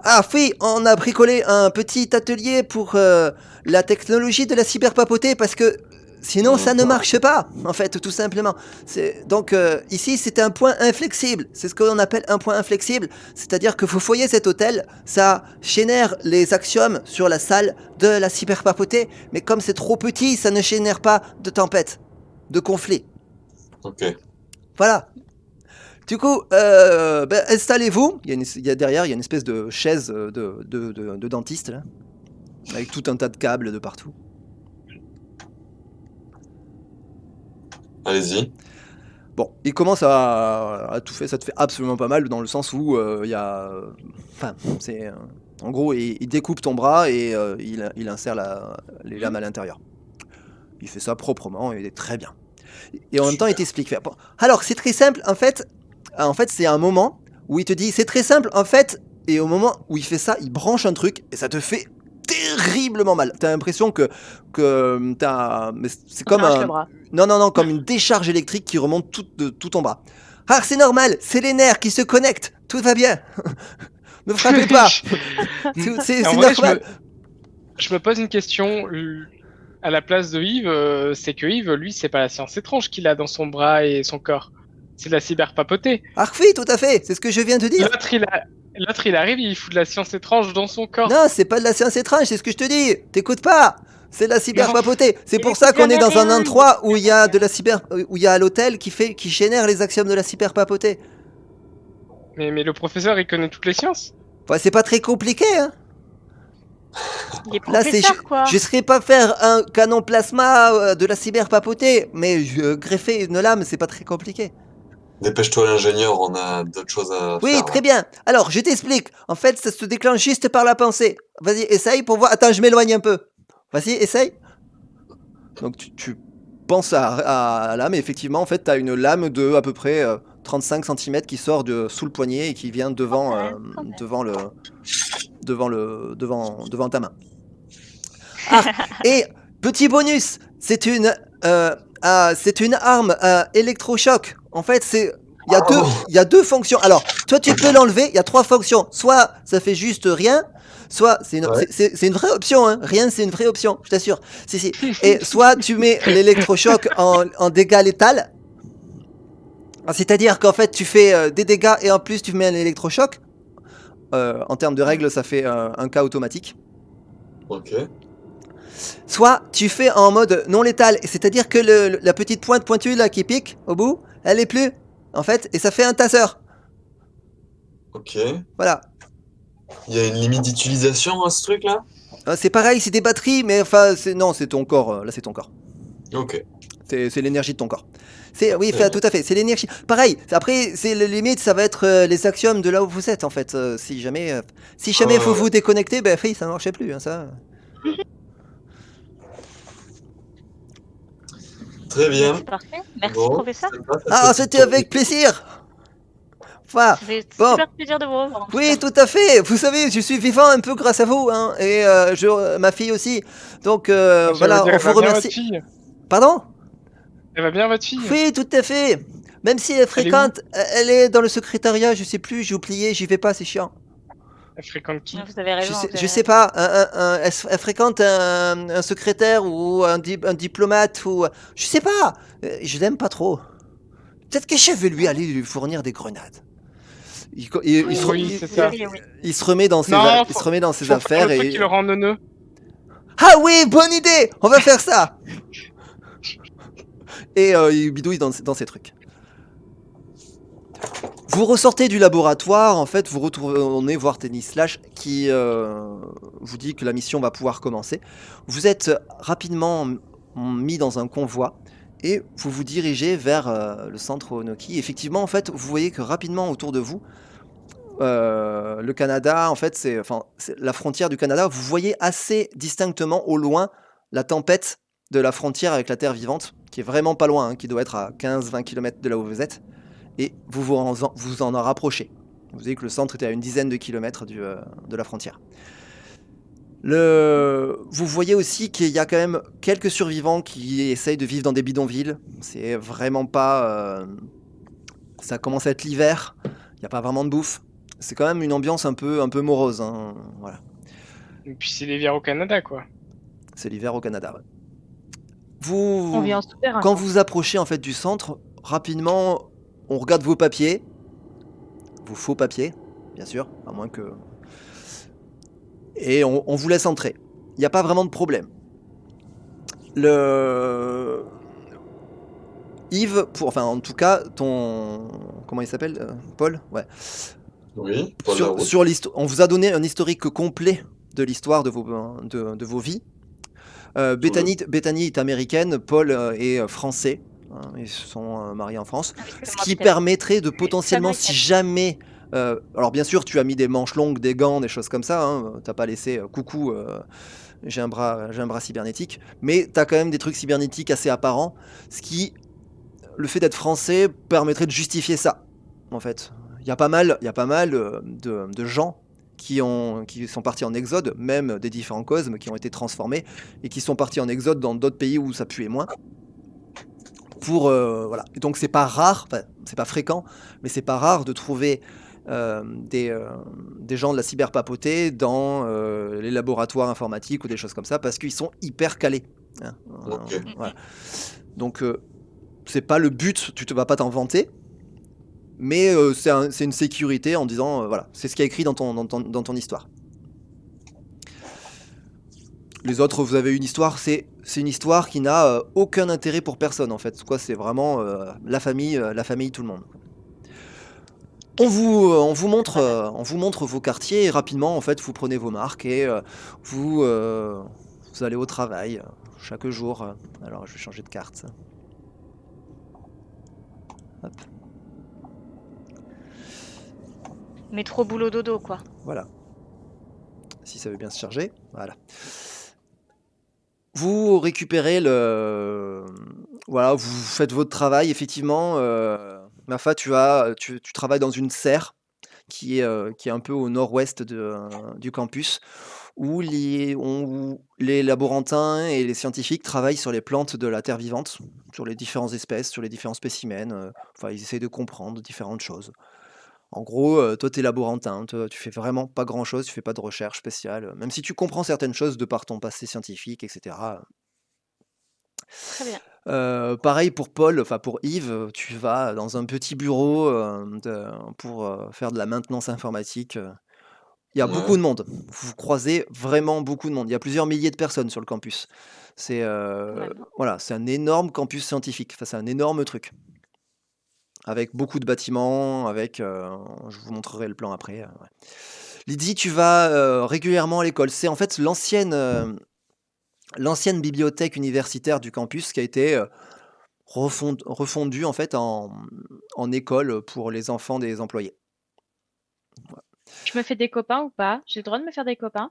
Ah oui, on a bricolé un petit atelier pour la technologie de la cyberpapauté parce que sinon ça ne marche pas, en fait, tout simplement. Donc ici, c'est un point inflexible. C'est ce qu'on appelle un point inflexible. C'est-à-dire que vous voyez cet hôtel, ça génère les axiomes sur la salle de la cyberpapauté, mais comme c'est trop petit, ça ne génère pas de tempête, de conflit. Ok. Voilà. Du coup, installez-vous. Derrière, il y a une espèce de chaise de dentiste, là, avec tout un tas de câbles de partout. Allez-y. Bon, il commence à tout faire. Ça te fait absolument pas mal dans le sens où il y a. Enfin, c'est. En gros, il découpe ton bras et il insère les lames à l'intérieur. Il fait ça proprement et très bien. Et en même temps, il t'explique. Bon, alors, c'est très simple. En fait, c'est un moment où il te dit c'est très simple en fait, et au moment où il fait ça, il branche un truc et ça te fait terriblement mal. T'as l'impression que mais c'est comme Arrache le bras. non, comme une décharge électrique qui remonte tout ton bras. Ah, c'est normal, c'est les nerfs qui se connectent, tout va bien. Ne frappez pas. C'est En vrai, normal. je me pose une question. À la place de Yves, c'est que Yves, lui, c'est pas la science étrange qu'il a dans son bras et son corps. C'est de la cyberpapauté. Ah oui, tout à fait, c'est ce que je viens de dire. L'autre, il arrive, il fout de la science étrange dans son corps. Non, c'est pas de la science étrange, c'est ce que je te dis. T'écoutes pas. C'est de la cyberpapauté. C'est pour ça qu'on est dans un endroit où il y a où il y a l'hôtel qui génère les axiomes de la cyberpapauté. Mais le professeur, il connaît toutes les sciences. Ouais, c'est pas très compliqué, hein. Il est Là, professeur, quoi. je serais pas faire un canon plasma de la cyberpapauté, mais greffer une lame, c'est pas très compliqué. Dépêche-toi, l'ingénieur, on a d'autres choses à Oui, faire. très bien. Alors, je t'explique. En fait, ça se déclenche juste par la pensée. Vas-y, essaye pour voir. Attends, je m'éloigne un peu. Vas-y, essaye. Donc, tu penses à la lame, et effectivement, en fait, tu as une lame de à peu près 35 cm qui sort sous le poignet et qui vient devant ta main. Ah, et petit bonus, c'est une arme électrochoc. En fait, il y a deux fonctions. Alors, toi, tu peux l'enlever. Il y a trois fonctions. Soit ça fait juste rien, soit c'est une vraie option. Hein. Rien, c'est une vraie option, je t'assure. Si. Et soit tu mets l'électrochoc en dégâts létal. C'est-à-dire qu'en fait, tu fais des dégâts et en plus tu mets un électrochoc. En termes de règles, ça fait un cas automatique. Ok. Soit tu fais en mode non létal, c'est-à-dire que la petite pointe pointue là qui pique au bout, elle est plus, en fait, et ça fait un taser. Ok. Voilà. Il y a une limite d'utilisation à ce truc-là? C'est pareil, c'est des batteries, mais enfin, non, c'est ton corps. Là, c'est ton corps. Ok. C'est l'énergie de ton corps. Oui, Très tout à fait, c'est l'énergie. Pareil, après, c'est les limites, ça va être les axiomes de là où vous êtes, en fait. Si jamais vous ouais. vous déconnectez, ben oui, ça ne marchait plus, hein, ça. Très bien. C'est parfait. Merci, Bon, professeur. ça va, ça Ah, fait c'était tout. avec plaisir. Enfin, Ça fait bon. super plaisir de vous revoir. en tout Oui, cas. tout à fait. Vous savez, je suis vivant un peu grâce à vous, hein, et ma fille aussi. Donc Ça veut voilà, dire, on elle vous va bien, votre remercie. fille. Pardon? Elle va bien, votre fille. Oui, tout à fait. Même si elle Elle est où? fréquente, elle est dans le secrétariat, je sais plus, j'ai oublié, j'y vais pas, c'est chiant. Elle fréquente qui? Vous avez raison. vous Je avez sais raison. pas, elle fréquente un secrétaire ou un diplomate ou... Je sais pas, je l'aime pas trop. Peut-être que je vais lui aller lui fournir des grenades. Oui, c'est ça. Il se remet dans ses, Non, il se remet dans ses Faut faire affaires le truc et... qui le rend neuneux. Ah oui, bonne idée. On va faire ça. Et il bidouille dans ses trucs. Vous ressortez du laboratoire, en fait, vous retournez voir Tennis Slash qui vous dit que la mission va pouvoir commencer. Vous êtes rapidement mis dans un convoi et vous vous dirigez vers le centre Onoki. Effectivement, en fait, vous voyez que rapidement autour de vous, le Canada, en fait, c'est la frontière du Canada. Vous voyez assez distinctement au loin la tempête de la frontière avec la Terre vivante, qui est vraiment pas loin, hein, qui doit être à 15-20 km de là où vous êtes. Et vous en rapprochez. Vous voyez que le centre était à une dizaine de kilomètres de la frontière. Vous voyez aussi qu'il y a quand même quelques survivants qui essayent de vivre dans des bidonvilles. C'est vraiment pas... ça commence à être l'hiver, il n'y a pas vraiment de bouffe. C'est quand même une ambiance un peu morose. Hein. Voilà. Et puis c'est l'hiver au Canada, quoi. C'est l'hiver au Canada. Ouais. On vit en souterrain. Quand quoi. vous approchez en fait du centre, rapidement, on regarde vos papiers, vos faux papiers, bien sûr, à moins que... Et on vous laisse entrer. Il n'y a pas vraiment de problème. Yves, enfin en tout cas, comment il s'appelle Paul? Ouais. Oui, Paul Laroute. Sur on vous a donné un historique complet de l'histoire de vos vies. Bethany est américaine, Paul est français. Hein, ils se sont mariés en France. Ce qui permettrait de potentiellement, si jamais... alors bien sûr, tu as mis des manches longues, des gants, des choses comme ça. Hein, t'as pas laissé coucou, j'ai un bras cybernétique. Mais t'as quand même des trucs cybernétiques assez apparents. Ce qui, le fait d'être français, permettrait de justifier ça. En fait, il y a pas mal de gens qui sont partis en exode, même des différents cosmes qui ont été transformés et qui sont partis en exode dans d'autres pays où ça puait moins. Voilà. Et donc c'est pas rare, c'est pas fréquent, mais c'est pas rare de trouver des gens de la cyberpapauté dans les laboratoires informatiques ou des choses comme ça parce qu'ils sont hyper calés. Hein. Ok. Voilà. Donc c'est pas le but, tu te vas pas t'en vanter. Mais c'est une sécurité en disant, voilà, c'est ce qui est écrit dans ton histoire. Les autres, vous avez une histoire, c'est une histoire qui n'a aucun intérêt pour personne, en fait. C'est vraiment la famille, tout le monde. On vous montre vos quartiers et rapidement, en fait, vous prenez vos marques et vous allez au travail chaque jour. Alors, je vais changer de carte. Hop. Métro, boulot, dodo, quoi. Voilà. Si ça veut bien se charger. Voilà. Vous récupérez voilà, vous faites votre travail. Effectivement, Mafa, tu travailles dans une serre qui est un peu au nord-ouest du campus, où les laborantins et les scientifiques travaillent sur les plantes de la terre vivante, sur les différentes espèces, sur les différents spécimens. Enfin, ils essayent de comprendre différentes choses. En gros, toi, tu es laborantin, toi, tu fais vraiment pas grand-chose, tu fais pas de recherche spéciale, même si tu comprends certaines choses de par ton passé scientifique, etc. Très bien. Pareil pour pour Yves, tu vas dans un petit bureau pour faire de la maintenance informatique Il y a Ouais. beaucoup de monde. Vous croisez vraiment beaucoup de monde. Il y a plusieurs milliers de personnes sur le campus. C'est Ouais. voilà, c'est un énorme campus scientifique. Enfin, c'est un énorme truc. Avec beaucoup de bâtiments, avec je vous montrerai le plan après. Ouais. Lydie, tu vas régulièrement à l'école. C'est en fait l'ancienne bibliothèque universitaire du campus qui a été refondue en fait en école pour les enfants des employés. Je me fais des copains ou pas? J'ai le droit de me faire des copains?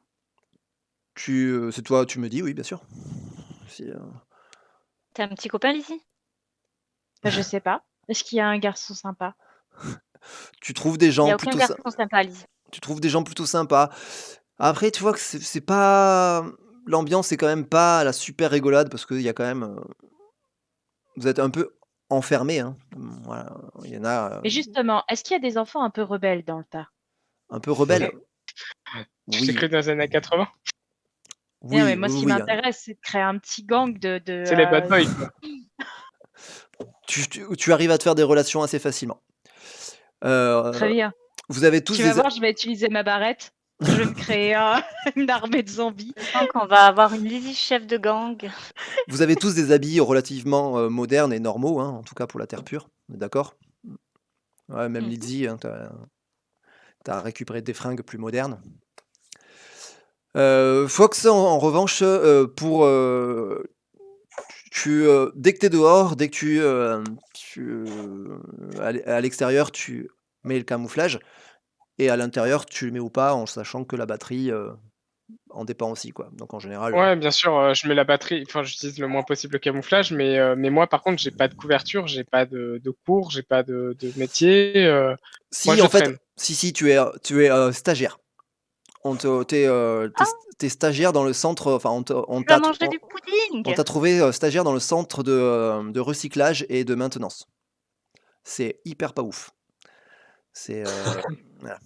C'est toi, tu me dis, oui, bien sûr. Si, T'as un petit copain, Lizzie? Je sais pas. Est-ce qu'il y a un garçon sympa? tu trouves des Il n'y gens a aucun plutôt garçon sympa, Lizzie. tu trouves des gens plutôt sympas. Après, tu vois que c'est pas l'ambiance est quand même pas la super rigolade parce qu'il y a quand même vous êtes un peu enfermés, hein. Voilà, il y en a Et justement, est-ce qu'il y a des enfants un peu rebelles dans le tas? un peu rebelles. Tu Oui, t'es cru dans les années 80? Non, mais oui, moi, ce oui, qui oui. m'intéresse, c'est de créer un petit gang C'est les bad boys, quoi. Tu arrives à te faire des relations assez facilement. Très bien. Vous avez tous Tu vas des voir, je vais utiliser ma barrette. Je vais me créer une armée de zombies. Je sens qu'on va avoir une Lizzie chef de gang. vous avez tous des habits relativement modernes et normaux, hein, en tout cas pour la terre pure. On est d'accord? Ouais, même Mhm. Lydie, hein, t'as récupéré des fringues plus modernes. Fox, en revanche, dès que tu es dehors, dès que à l'extérieur, tu mets le camouflage, et à l'intérieur, tu le mets ou pas, en sachant que la batterie en dépend aussi, quoi. Donc en général, Ouais, bien sûr, je mets la batterie, enfin, j'utilise le moins possible le camouflage, mais moi, par contre, j'ai pas de couverture, j'ai pas de cours, j'ai pas de métier. Moi, si je en fait, traîne. si, tu es stagiaire. T'es stagiaire dans le centre, enfin, Tu vas manger du on pudding. t'a trouvé stagiaire dans le centre de recyclage et de maintenance. C'est hyper pas ouf. C'est voilà.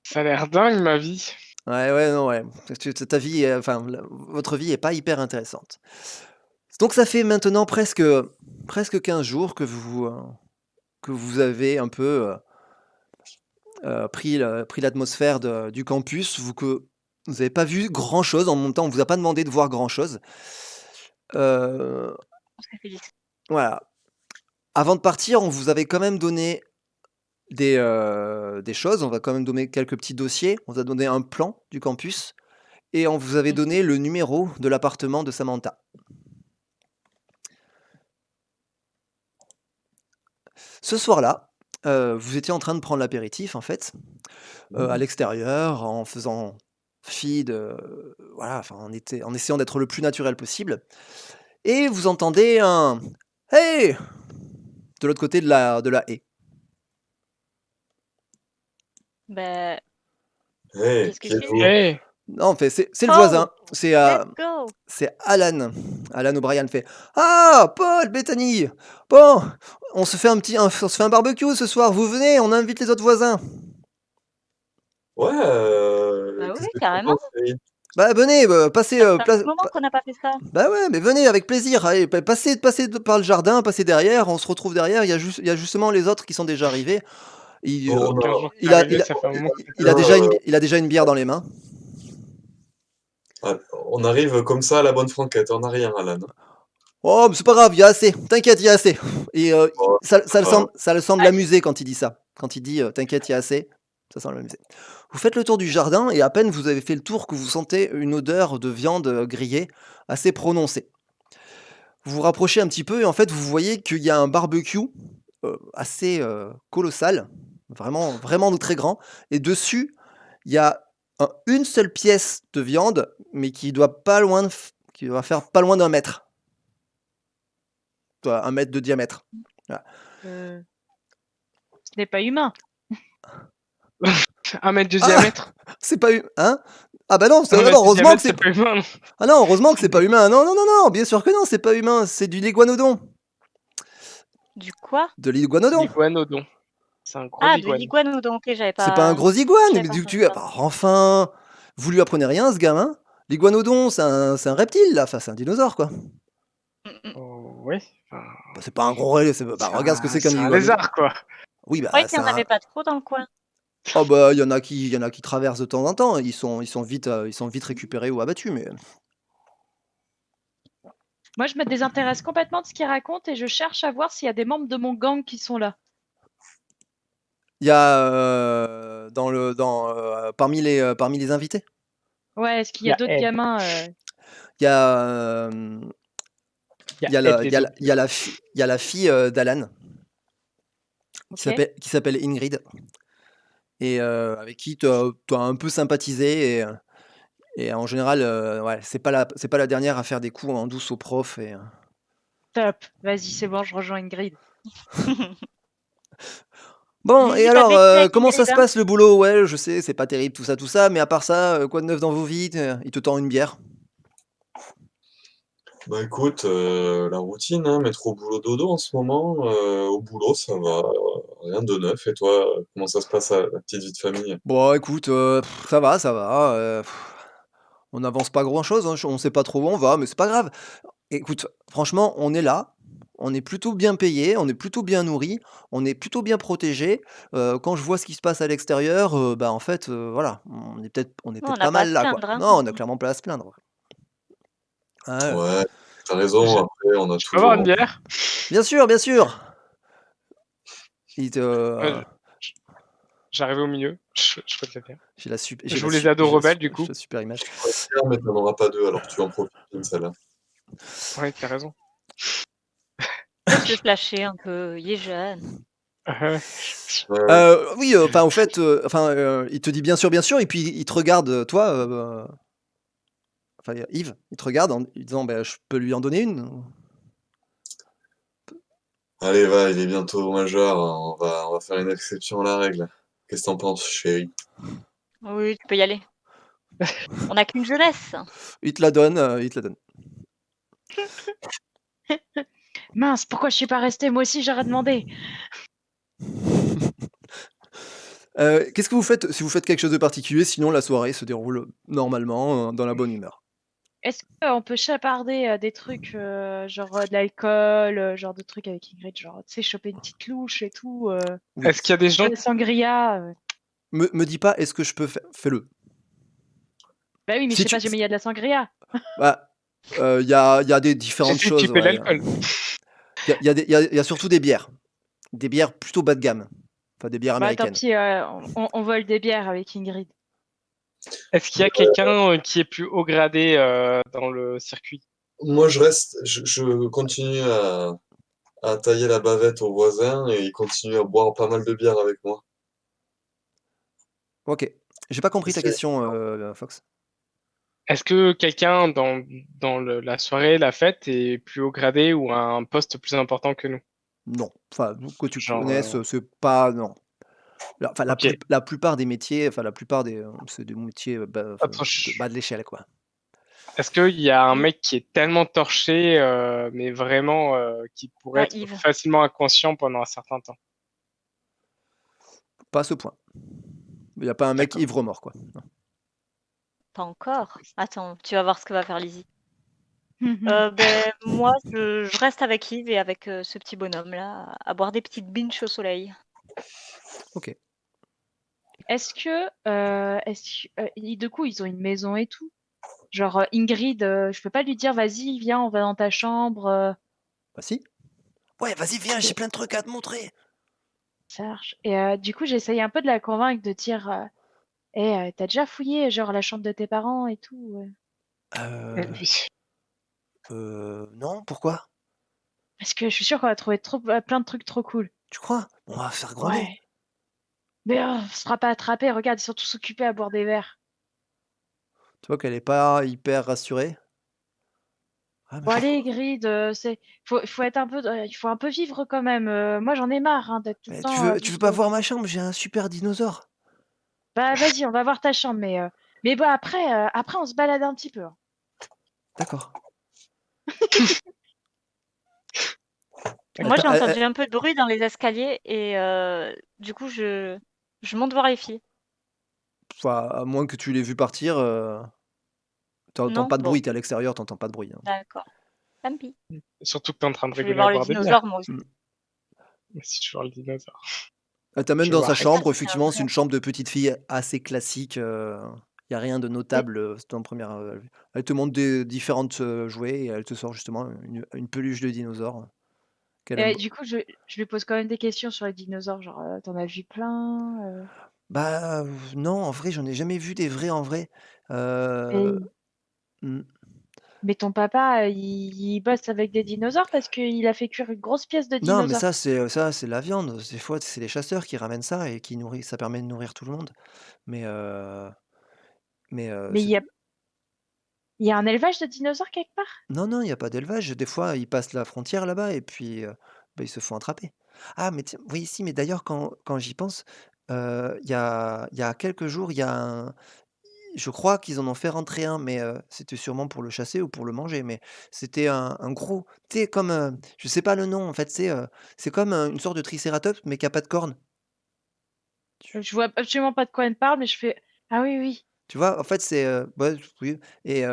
Ça a l'air dingue, ma vie. Ouais, non, ouais. Ta vie, enfin, votre vie est pas hyper intéressante. Donc ça fait maintenant presque 15 jours que vous avez un peu pris l'atmosphère du campus, que vous n'avez pas vu grand-chose en montant, on vous a pas demandé de voir grand-chose. Ça fait 10. Voilà. Avant de partir, on vous avait quand même donné des choses, on va quand même donner quelques petits dossiers, on vous a donné un plan du campus et on vous avait donné le numéro de l'appartement de Samantha. Ce soir-là, vous étiez en train de prendre l'apéritif en fait, à l'extérieur, en faisant fi voilà, enfin, en essayant d'être le plus naturel possible, et vous entendez un «Hey!» de l'autre côté de la haie. Bah, Hey, qu'est-ce que qui c'est? êtes-vous? Hey, Non, en fait, c'est le Oh, voisin, c'est let's go. Alan. Alan O'Brien fait «Ah, Paul, Bethany, bon, on se fait on se fait un barbecue ce soir, vous venez, on invite les autres voisins. Ouais, Bah qu'est-ce oui, que tu en carrément. penses, Cyril? Bah venez, passez, Ça fait un place, petit moment qu'on n'a pas fait ça. bah ouais, mais venez avec plaisir, allez, passez par le jardin, passez derrière, on se retrouve derrière, il y a justement les autres qui sont déjà arrivés. Il, Oh, 15 non. jours il a, arrivé, ça fait un moment. il a déjà une bière dans les mains. Ah, on arrive comme ça à la bonne franquette, on n'a rien, Alan. Oh, mais c'est pas grave, il y a assez, t'inquiète, il y a assez. Et Oh, ça le semble Allez. l'amuser quand il dit ça. Quand il dit t'inquiète, il y a assez, ça semble l'amuser. Vous faites le tour du jardin et à peine vous avez fait le tour que vous sentez une odeur de viande grillée assez prononcée. Vous vous rapprochez un petit peu et en fait vous voyez qu'il y a un barbecue assez colossal, vraiment, vraiment très grand. Et dessus, il y a une seule pièce de viande, mais qui doit faire pas loin d'un mètre. 1 mètre de diamètre. Voilà. Ce n'est pas humain. 1 mètre de Ah, diamètre. c'est pas hein? Ah bah non, 1 mètre de heureusement que diamètre, c'est c'est pas humain. Non. ah non, heureusement que c'est pas humain. Non, non, non, non, bien sûr que non, c'est pas humain, c'est du liguanodon. Du quoi? De l'iguanodon. L'iguanodon. C'est un gros Ah, de iguane. l'iguanodon. Ok, j'avais C'est pas un gros iguane, j'avais mais pas tu entendu ça. ah, enfin, vous lui apprenez rien, ce gamin. L'iguanodon, c'est un reptile, là, enfin, c'est un dinosaure, quoi. Oh, ouais. Enfin, C'est pas un gros, regarde ce que c'est qu'un c'est un iguanodon. lézard, quoi. Oui, bah, Je croyais qu'il n'y en avait pas trop dans le coin. Oh bah, il y en a qui traversent de temps en temps, ils sont vite récupérés ou abattus, mais Moi, je me désintéresse complètement de ce qu'il raconte et je cherche à voir s'il y a des membres de mon gang qui sont là. il y a, parmi les invités, Ouais, est-ce qu'il Il y y a a d'autres Ed. gamins il y a, hem, Il il y y a a la Ed il les y a autres. la il y a la fi il y a la fille, d'Alan qui Ok. s'appelle Ingrid et avec qui tu as un peu sympathisé et en général, ouais, c'est pas la dernière à faire des coups en douce aux profs et Top. Vas-y, c'est bon, je rejoins Ingrid. bon et Lizzie, t'as alors, vécu avec comment ça Ingrid, se hein? passe le boulot? Ouais, je sais, c'est pas terrible tout ça, mais à part ça, quoi de neuf dans vos vies? Il te tend une bière. Bah écoute, la routine, hein, métro boulot dodo en ce moment. Au boulot, ça va, rien de neuf. Et toi, comment ça se passe la petite vie de famille? Bon écoute, ça va, on n'avance pas grand-chose, hein, on sait pas trop où on va, mais c'est pas grave. Écoute, franchement, on est là, on est plutôt bien payé, on est plutôt bien nourri, on est plutôt bien protégé. Quand je vois ce qui se passe à l'extérieur, bah, en fait, voilà, on est Non, on peut-être n'a pas pas à mal se là, quoi. plaindre, hein. Non, on a clairement pas à se plaindre. Ouais, Ouais, t'as raison. Je, Après, on a je peux avoir une toujours. bière? bien sûr, bien sûr! Il te Ouais, J'arrivais au milieu. Je peux te la faire. j'ai la sup Je joue les ados rebelles, du j'ai coup. la super image. Tu crois bien, mais t'en auras pas deux, alors tu en profites d'une celle-là. Ouais, t'as raison. Laisse-le flasher un peu, il est jeune. Ouais. Ouais, Oui, enfin, au fait, il te dit: bien sûr» et puis il te regarde, toi, enfin, Yves, il te regarde en lui disant: «Bah, je peux lui en donner une?» allez, va, il est bientôt majeur, hein, on va faire une exception à la règle. Qu'est-ce que t'en penses, chérie? Oui, tu peux y aller. On n'a qu'une jeunesse. Il te la donne, il te la donne. Mince, pourquoi je suis pas restée? Moi aussi, j'aurais demandé. Qu'est-ce que vous faites si vous faites quelque chose de particulier? Sinon la soirée se déroule normalement, dans la bonne humeur. Est-ce qu'on peut chaparder des trucs, genre de l'alcool, genre de trucs avec Ingrid, genre, tu sais, choper une petite louche et tout, Oui. Est-ce qu'il y a des gens la sangria. Me dis pas: «Est-ce que je peux fais-le». Bah oui, mais Si je sais pas, tu j'ai mis il y a de la sangria. bah, il y a des différentes J'essaie de choses, typer ouais, l'alcool. il y a surtout des bières. Des bières plutôt bas de gamme. Enfin des bières Bah tant américaines. pis, on vole des bières avec Ingrid. Est-ce qu'il y a quelqu'un qui est plus haut gradé dans le circuit? Moi, je continue à tailler la bavette au voisin et il continue à boire pas mal de bière avec moi. OK. J'ai pas compris ta C'est- question, Fox. Est-ce que quelqu'un dans la soirée, la fête, est plus haut gradé ou a un poste plus important que nous? Non. Enfin, nous que tu Genre, connaisses, c'est pas non. Enfin ok, la plupart des métiers, enfin la plupart des, c'est des métiers, bas enfin autre de ch- bas de l'échelle, quoi. Est-ce qu'il y a un Oui. mec qui est tellement torché, mais vraiment, qui pourrait Ah, être Yves. facilement inconscient pendant un certain temps? Pas à ce point. Il y a pas un mec D'accord. ivre-mort, quoi. Non. Pas encore. Attends, tu vas voir ce que va faire Lizzie. Moi, je reste avec Yves et avec ce petit bonhomme-là, à boire des petites binges au soleil. OK. Est-ce que, du coup, ils ont une maison et tout? Genre, Ingrid, je peux pas lui dire, vas-y, viens, on va dans ta chambre. Bah si. Ouais, vas-y, viens, j'ai Et plein de trucs à te montrer. ça marche. Et du coup, j'essaye un peu de la convaincre de dire, t'as déjà fouillé, genre, la chambre de tes parents et tout? Euh, non, pourquoi? Parce que je suis sûre qu'on va trouver plein de trucs trop cool. Tu crois? On va faire gronder. Ouais. Mais on se fera pas attraper, regarde, ils sont tous occupés à boire des verres. Tu vois qu'elle est pas hyper rassurée. Ah, mais Bon, pourquoi? allez, Ingrid, faut être un peu, il faut un peu vivre quand même. Moi, j'en ai marre, hein, d'être tout le Mais tu temps veux, tu veux pas vivre. voir ma chambre? J'ai un super dinosaure. Bah, vas-y, on va voir ta chambre, mais bon, après, on se balade un petit peu, hein. D'accord. Moi, Attends, j'ai entendu un peu de bruit dans les escaliers et du coup, je monte voir les filles. enfin, à moins que tu l'aies vu partir, t'entends Non? pas de Bon, bruit, t'es à l'extérieur, t'entends pas de bruit, hein. d'accord. Tant pis. Surtout que t'es en train de Je vais rigoler à voir le boire des bières. dinosaure, moi aussi. Mm. Mais si tu vois le dinosaure. Elle t'amène Je dans vois sa rien. J'espère chambre, que c'est un effectivement, c'est vrai. une chambre de petite fille assez classique, il y a rien de Et, notable, c'est en première, vue. Elle te montre des différentes, jouets et elle te sort justement une peluche de dinosaure qu'elle aime et beau du coup, je lui pose quand même des questions sur les dinosaures, genre, t'en as vu plein? bah, non, en vrai, j'en ai jamais vu des vrais en vrai, heu, Et- mmh, mais ton papa, il bosse avec des dinosaures parce qu'il a fait cuire une grosse pièce de non, mais dinosaure. ça, c'est la viande. Des fois, c'est les chasseurs qui ramènent ça et qui nourrit ça permet de nourrir tout le monde, mais Mais c'est tout. il y a un élevage de dinosaures quelque part? Non, non, il y a pas d'élevage. Des fois, ils passent la frontière là-bas et puis, bah, ils se font attraper. Ah, mais tiens, oui, si, mais d'ailleurs, quand j'y pense, il y a quelques jours, il y a un je crois qu'ils en ont fait rentrer un, mais, c'était sûrement pour le chasser ou pour le manger, mais c'était un gros, tu sais, comme, je sais pas le nom, en fait, c'est comme, une sorte de tricératops, mais qui a pas de cornes. Tu Je vois absolument pas de quoi elle me parle, mais je fais: «Ah oui, oui». tu vois? En fait, ouais, oui et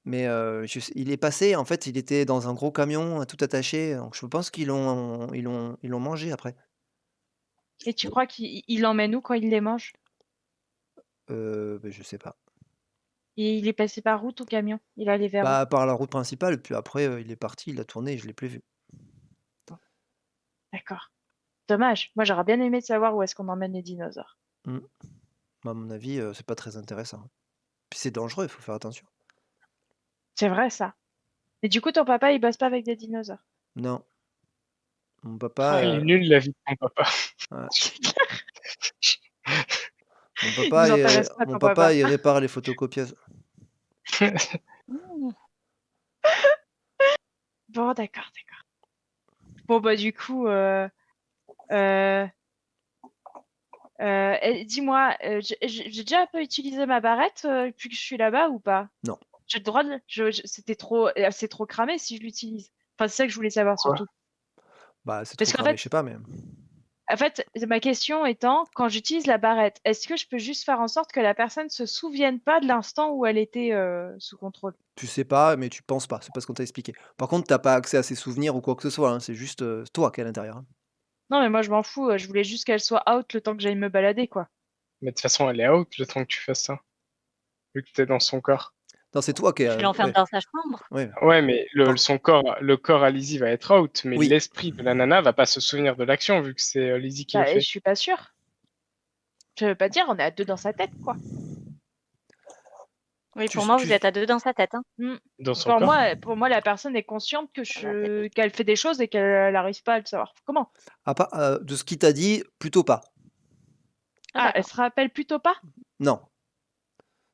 mais, je sais il est passé, en fait, il était dans un gros camion, tout attaché, donc je pense qu'ils l'ont mangé après. Et tu crois qu'il l'emmène où quand il les mange? Beh, je sais pas. Et il est passé par où ton camion? Il allait vers où? Bah, par la route principale, puis après, il est parti, il a tourné et je l'ai plus vu. Bon, d'accord. Dommage. Moi, j'aurais bien aimé savoir où est-ce qu'on emmène les dinosaures. Mmh. Bah, à mon avis, c'est pas très intéressant. Puis c'est dangereux, il faut faire attention. C'est vrai ça. Et du coup, ton papa, il bosse pas avec des dinosaures. Non, mon Ah, papa, Il est nul la vie de ton papa. ouais, il nous intéresse pas, mon ton papa, papa. il répare les photocopieuses. Mmh. Bon, d'accord, d'accord. Bon, bah, du coup, euh, dis-moi, j'ai déjà un peu utilisé ma barrette depuis que je suis là-bas ou pas? Non. J'ai le droit de... c'est trop cramé si je l'utilise. Enfin, c'est ça que je voulais savoir Quoi? surtout. Bah, c'est trop Parce qu'en cramé, fait, je sais pas, mais ma question étant, quand j'utilise la barrette, est-ce que je peux juste faire en sorte que la personne se souvienne pas de l'instant où elle était sous contrôle? tu sais pas, mais tu penses pas, c'est pas ce qu'on t'a expliqué. Par contre, tu pas accès à ses souvenirs ou quoi que ce soit, hein, c'est juste, toi qui es à l'intérieur, hein. Non, mais moi, je m'en fous. Je voulais juste qu'elle soit out le temps que j'aille me balader, quoi. Mais de toute façon, elle est out le temps que tu fasses ça, vu que t'es dans son corps. Non, c'est toi qui es, Tu l'enfermes ouais, dans sa chambre? ouais. Ouais, mais Par le corps à Lizzie va être out, mais oui, l'esprit de la nana va pas se souvenir de l'action, vu que c'est Lizzie qui le Bah, je fait. suis pas sûre. Je veux pas dire, on est à deux dans sa tête, quoi. Oui, tu pour moi, tu vous êtes à 2 dans sa tête, hein. Hmm. Dans son corps. Pour moi, la personne est consciente qu'elle fait des choses et qu'elle n'arrive pas à le savoir. Comment? de ce qu'il t'a dit, plutôt pas. Ah, elle D'accord. se rappelle plutôt pas? Non,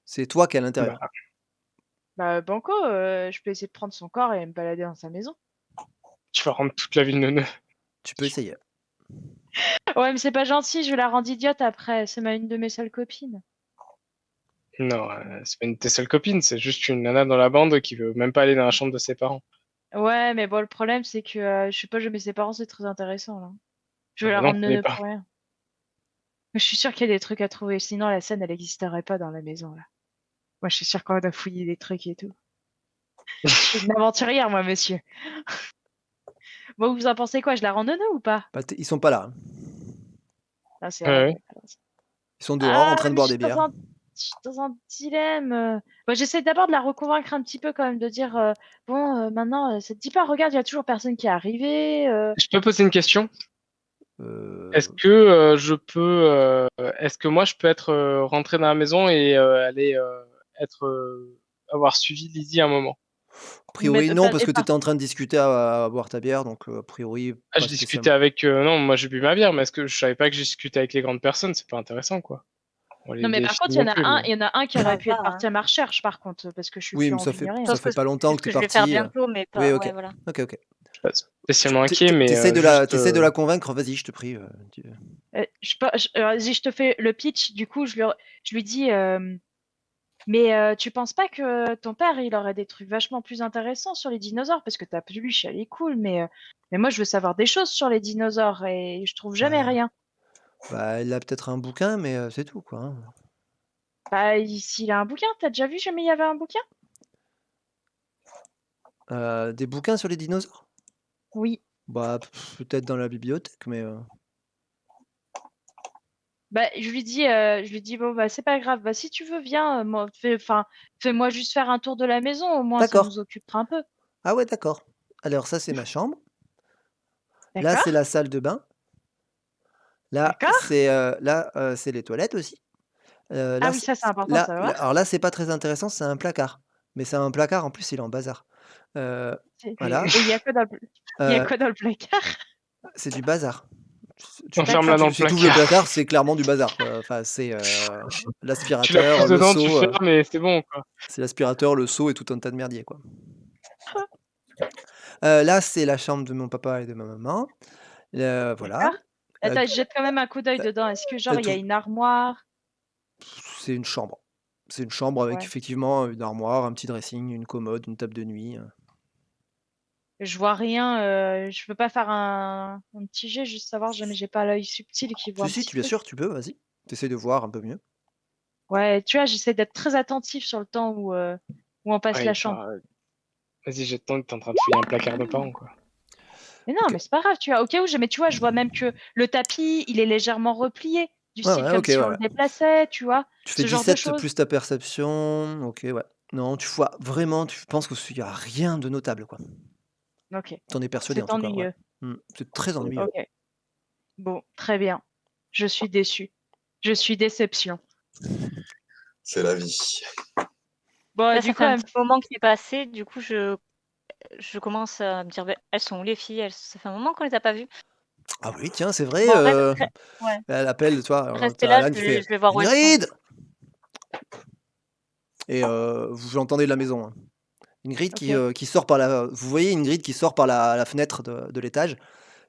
c'est toi qui es à Bah, l'intérieur. Bah, banco, je peux essayer de prendre son corps et me balader dans sa maison. tu vas rendre toute la ville neuneu. Tu peux essayer. Ouais, mais c'est pas gentil, je la rends idiote après. C'est une de mes seules copines. Non, c'est pas une de tes seules copines, c'est juste une nana dans la bande qui veut même pas aller dans la chambre de ses parents. Ouais, mais bon, le problème, c'est que je sais pas, mais ses parents, c'est très intéressant, là. Je Ah vais bah la non, rendre n'est neuneu pas. pour rien. Mais je suis sûre qu'il y a des trucs à trouver, sinon la scène, elle n'existerait pas dans la maison, là. Moi, je suis sûre qu'on a fouillé des trucs et tout. Je suis une aventurière, moi, monsieur. Bon, vous en pensez quoi? Je la rends neuneu ou pas? Bah, ils sont pas là, hein. Ah, c'est Ouais, vrai. ouais. Ils sont dehors en Ah, train de mais boire des bières. je suis dans un dilemme. Bon, j'essaie d'abord de la reconvaincre un petit peu quand même, de dire bon, maintenant, ça te dit pas, regarde, il y a toujours personne qui est arrivé. Je peux poser une question? Est-ce Euh, que est-ce que moi je peux être rentré dans la maison et aller être avoir suivi Lizzie un moment? A Mais priori, non, parce et que tu étais en train de discuter à boire ta bière, donc a priori, Ah, pas je discutais spécialement. avec non, moi j'ai bu ma bière, mais est-ce que je savais pas que j'ai discuté avec les grandes personnes, c'est pas intéressant quoi. Bon, Non, mais les par filles contre, non plus, mais il y en a un qui Ça aurait pu va, être hein. parti à ma recherche, par contre, parce que je suis Oui, plus mais en vie ni Je rien. ça pense fait que pas c'est longtemps ce que tu que es je vais faire parti, bientôt, mais oui, pas OK. ouais, voilà. OK, OK. je suis pas spécialement inquiet, mais Tu juste essaies de la convaincre, vas-y, je te prie, Vas-y, je te fais le pitch. Du coup, je lui dis mais tu penses pas que ton père, il aurait des trucs vachement plus intéressants sur les dinosaures? Parce que ta peluche, elle est cool, mais moi, je veux savoir des choses sur les dinosaures et je trouve jamais Ouais, rien. bah, il a peut-être un bouquin, mais c'est tout, quoi, hein. Bah, s'il a un bouquin, t'as déjà vu jamais il y avait un bouquin? Des bouquins sur les dinosaures? Oui. Bah, peut-être dans la bibliothèque, mais Bah, je lui dis, bon, bah, c'est pas grave. Bah, si tu veux, viens, fais-moi juste faire un tour de la maison. Au moins, ça D'accord. nous occupera un peu. Ah ouais, d'accord. Alors ça, c'est ma chambre. Là, D'accord? c'est la salle de bain. Là, D'accord? c'est les toilettes aussi. Ah Là, oui, c'est ça, c'est important de savoir. alors là, c'est pas très intéressant, c'est un placard. Mais c'est un placard, en plus, il est en bazar. Heu, voilà, Et il y a quoi dans il y a heu, quoi dans le placard? c'est du bazar. Enferme-la dans le Si tu ouvres le placard. placard, c'est clairement du bazar, quoi. Enfin, c'est, Tu la pousses l'aspirateur, le dedans, tu seau, fermes et c'est bon, quoi. c'est l'aspirateur, le seau et tout un tas de merdier, quoi. Là, c'est la chambre de mon papa et de ma maman. Voilà, D'accord? heu, Attends, je jette quand même un coup d'œil tu dedans. Est-ce que as genre il y a tout. une armoire? C'est une chambre. C'est une chambre avec Ouais. effectivement une armoire, un petit dressing, une commode, une table de nuit. Je vois rien, je peux pas faire un petit jet, juste savoir, jamais j'ai pas l'œil subtil qui voit Si, un si, petit bien truc. sûr, tu peux, vas-y. Tu de voir un peu mieux. Ouais, tu vois, j'essaie d'être très attentif sur le temps où on passe Ouais, la chambre. vas-y, jette-toi, t'es en train de fouiller un placard de parents, quoi. Mais non, OK. mais c'est pas grave, tu vois. Au cas où, jamais, tu vois, je vois même que le tapis, il est légèrement replié, du Ouais, style ouais, comme OK, si ouais, on ouais. le déplaçait, tu vois, Tu fais ce genre de 17 choses. plus ta perception. OK, ouais. Non, tu vois vraiment, tu penses qu'il y a rien de notable, quoi. Ok, Tu en es persuadé, en c'est tout cas, ouais. ennuyeux. C'est très ennuyeux. Ok, bon, très bien. Je suis déçue. Je suis déception. C'est la vie. Bon, Là, du ça coup, fait un petit moment que c'est passé, du coup, je commence à me dire: «Beh, elles sont où les filles? Ça fait un moment qu'on les a pas vues». Ah oui, tiens, c'est vrai, Bon, ouais, elle appelle, tu vois, alors tu restez as là, Alan qui je fait: vais voir où elles sont. «Ingrid!» Et vous l'entendez de la maison, hein. Ingrid ok. qui sort par la vous voyez Ingrid qui sort par la fenêtre de l'étage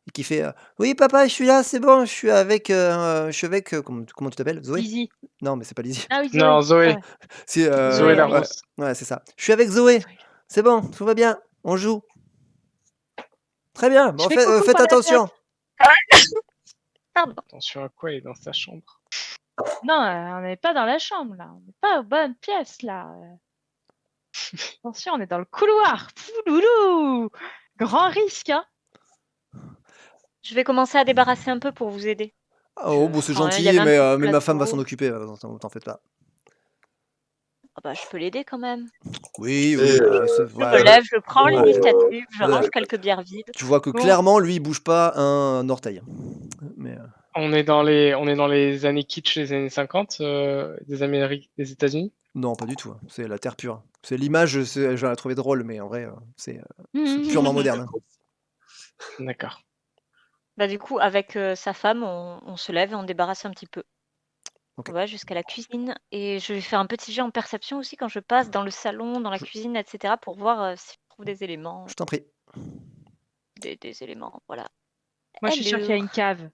et qui fait: «Oui papa, je suis là, c'est bon, je suis avec», comment tu t'appelles? Zoé? Lizzie. Non, mais c'est pas Lizzie. Ah oui, Non, Zoé. Ah Zoé. ouais. C'est, Zoé Zoé, la oui. ouais, rousse. ouais, c'est ça. «Je suis avec Zoé, Zoé. c'est bon, tout va bien, on joue». «Très bien, Je bon fais coucou faites par la attention». fenêtre. Pardon. Attention à quoi? Il est dans sa chambre. Non, on n'est pas dans la chambre, là. On n'est pas aux bonnes pièces, là. Attention, on est dans le couloir. Pouloulou! Grand risque, hein. Je vais commencer à débarrasser un peu pour vous aider. Oh bon, c'est Enfin, il y gentil, avait un petit mais ma femme va plateau. s'en occuper, t'en faites pas. Ah bah, je peux l'aider quand même. Oui, Et bah, c'est Je me voilà, lève, je prends ouais, l'initiative, je ouais. range quelques bières vides. Tu vois que Bon, clairement lui, il bouge pas un orteil. Mais, On est dans les années kitsch, les années 50 des États-Unis. non, pas du tout, hein. C'est la terre pure. C'est l'image, je la trouvais drôle, mais en vrai, c'est purement moderne, hein. D'accord. Bah, du coup, avec sa femme, on se lève et on débarrasse un petit peu. OK. On va jusqu'à la cuisine et je vais faire un petit jet en perception aussi quand je passe dans le salon, dans la Je cuisine, etc. pour voir si je trouve des éléments, je t'en prie. des éléments, voilà. moi, je suis sûre qu'il y a Alors, une cave.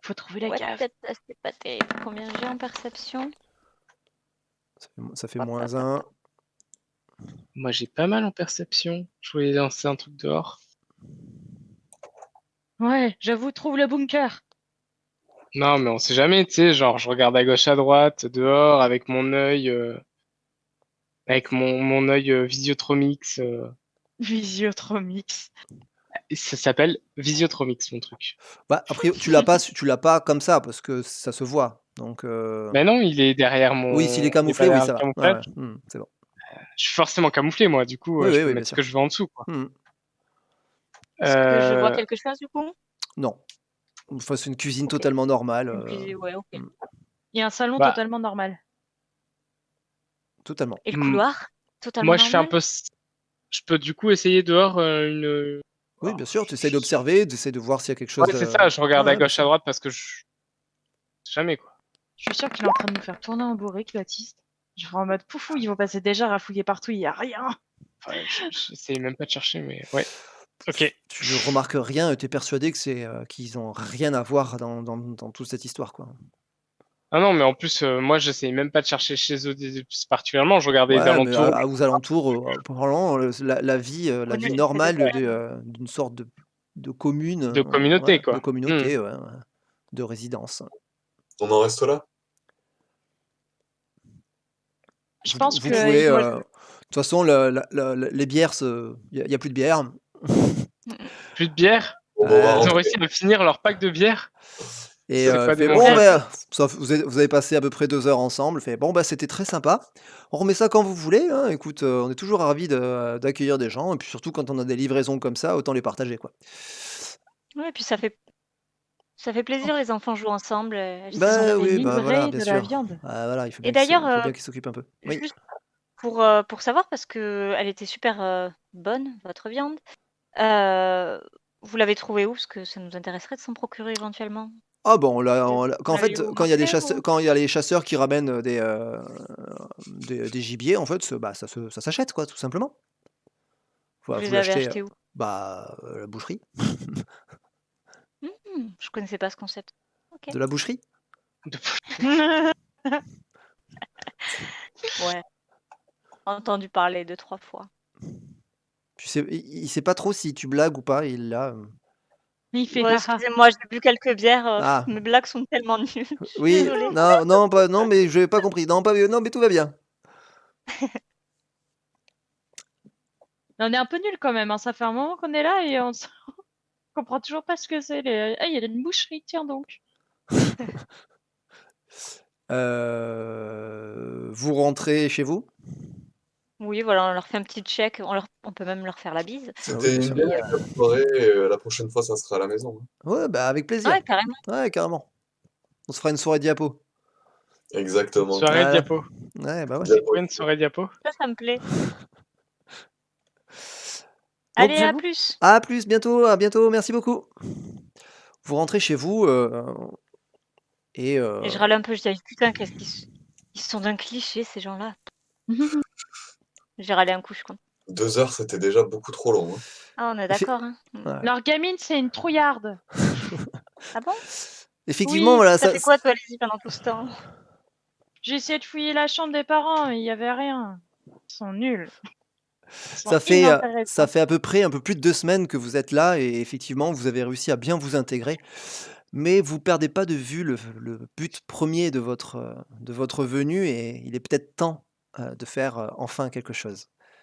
Faut trouver la ouais, cave. peut-être, c'est pas terrible. Combien j'ai en perception? Ça fait Hop, hop, hop, -1. hop. Moi, j'ai pas mal en perception. Je voulais lancer un truc dehors. Ouais, j'avoue, trouve le bunker. Non, mais on sait jamais, tu sais, genre, je regarde à gauche, à droite, dehors, avec mon œil, mon œil Visiotromix. Visiotromix. Ça s'appelle Visiotromix, mon truc. Bah, après, tu l'as pas comme ça parce que ça se voit. Donc, Ben non, il est derrière oui, s'il est il est pas camouflé, oui, derrière ça le va. Ouais, camouflage. ouais, c'est bon. Je suis forcément camouflé, moi, du coup, Oui, je oui, peux oui, bien mettre ce sûr. que je veux en dessous, quoi. Est-ce que je vois Euh, quelque chose du coup? Non. Enfin, c'est une cuisine Ok. totalement normale. Une cuisine, ouais, ok. Mmh, Il y a un salon Bah, totalement normal. totalement. Et le couloir? Totalement moi, je fais un normal? peu. Je peux du coup essayer dehors Oui, alors, bien sûr, tu essaies d'observer, tu essaies de voir s'il y a quelque chose ouais, c'est ça, je regarde ouais, à ouais, bien gauche, à sûr. droite parce que je. Jamais, quoi. Je suis sûre qu'il est en train de nous faire tourner en bourrique, Baptiste. Je serai en mode poufou, ils vont passer déjà à fouiller partout, il y a rien. Enfin, j'essaye même pas de chercher, mais ouais. Ok. Tu ne remarques rien et tu es persuadé que qu'ils ont rien à voir dans toute cette histoire, quoi. Ah non, mais en plus, moi, j'essaye même pas de chercher chez eux particulièrement. Je regarde les Ouais, mais alentours. aux alentours, probablement, la vie C'est des normale terrains. d'une sorte de commune, De communauté, ouais, de quoi. communauté, ouais, ouais, de résidence. On en reste là? Je pense Vous que pouvez, moi, de toute façon, les bières, il y a plus de bière. Mm, mm. Plus de bière. On va Ouais. Ils ont rentrer. réussi à finir leur pack de bière. Et C'est elle pas fait des bon, mangeurs. bah, vous avez passé à peu près 2 heures ensemble. Elle fait bon, bah, c'était très sympa. On remet ça quand vous voulez. Hein. Écoute, on est toujours ravis d'accueillir des gens. Et puis surtout quand on a des livraisons comme ça, autant les partager, quoi. Ouais, puis ça fait plaisir, les enfants jouent ensemble, elles Ils ont Bah s'amusent. fait oui, bah voilà, livrer bien de la sûr. viande. Ah, voilà, il faut Et bien qu'ils d'ailleurs, faut bien qu'ils s'occupent un peu. Oui. juste pour savoir, parce que elle était super bonne, votre viande, vous l'avez trouvée où? Parce que ça nous intéresserait de s'en procurer éventuellement. Ah bon, Vous quand en l'avez fait, eu au quand il y a des marché chasseurs, ou quand il y a les chasseurs qui ramènent des gibiers, en fait, bah, ça s'achète, quoi, tout simplement. vous Faut les avez l'acheter, achetés où? bah, la boucherie. Je connaissais pas ce concept. Ok. De la boucherie? Ouais, entendu parler 2-3 fois. Tu sais, il sait pas trop si tu blagues ou pas, il là. Il fait Ouais, haha. excusez-moi, j'ai bu quelques bières, Ah, mes blagues sont tellement nulles, je suis oui, désolée. non, pas, non, mais je n'ai pas compris. Non, non, mais tout va bien. On est un peu nuls quand même, hein. Ça fait un moment qu'on est là et on comprend toujours pas ce que c'est. Ah, il y a une boucherie, tiens donc. Vous rentrez chez vous? Oui, voilà, on leur fait un petit check, on peut même leur faire la bise. Ah oui, C'était bien une sûr. bien Et agréable soirée. La prochaine fois, ça sera à la maison. Hein. Ouais, bah avec plaisir. ouais, carrément. Ouais, carrément. On se fera une soirée diapo. Exactement. Soirée Voilà. diapo. Ouais, bah ouais. C'est quoi une soirée diapo? Ça me plaît. Donc Allez, à plus. à plus, à bientôt, merci beaucoup. Vous rentrez chez vous et Et je râle un peu, je dis: «Putain, ils sont d'un cliché ces gens-là». J'ai râlé un coup, je compte. 2 heures, c'était déjà beaucoup trop long. Hein. Ah, on est effe d'accord, hein? ouais. Leur gamine, c'est une trouillarde. Ah bon? Effectivement, Oui, voilà, Tu as fait quoi toi, Lizzie, pendant tout ce temps? j'ai essayé de fouiller la chambre des parents, mais il y avait rien. Ils sont nuls. Ils sont ça inintéressants. fait à peu près un peu plus de 2 semaines que vous êtes là et effectivement, vous avez réussi à bien vous intégrer. Mais vous perdez pas de vue le but premier de votre venue et il est peut-être temps, de faire, enfin quelque chose.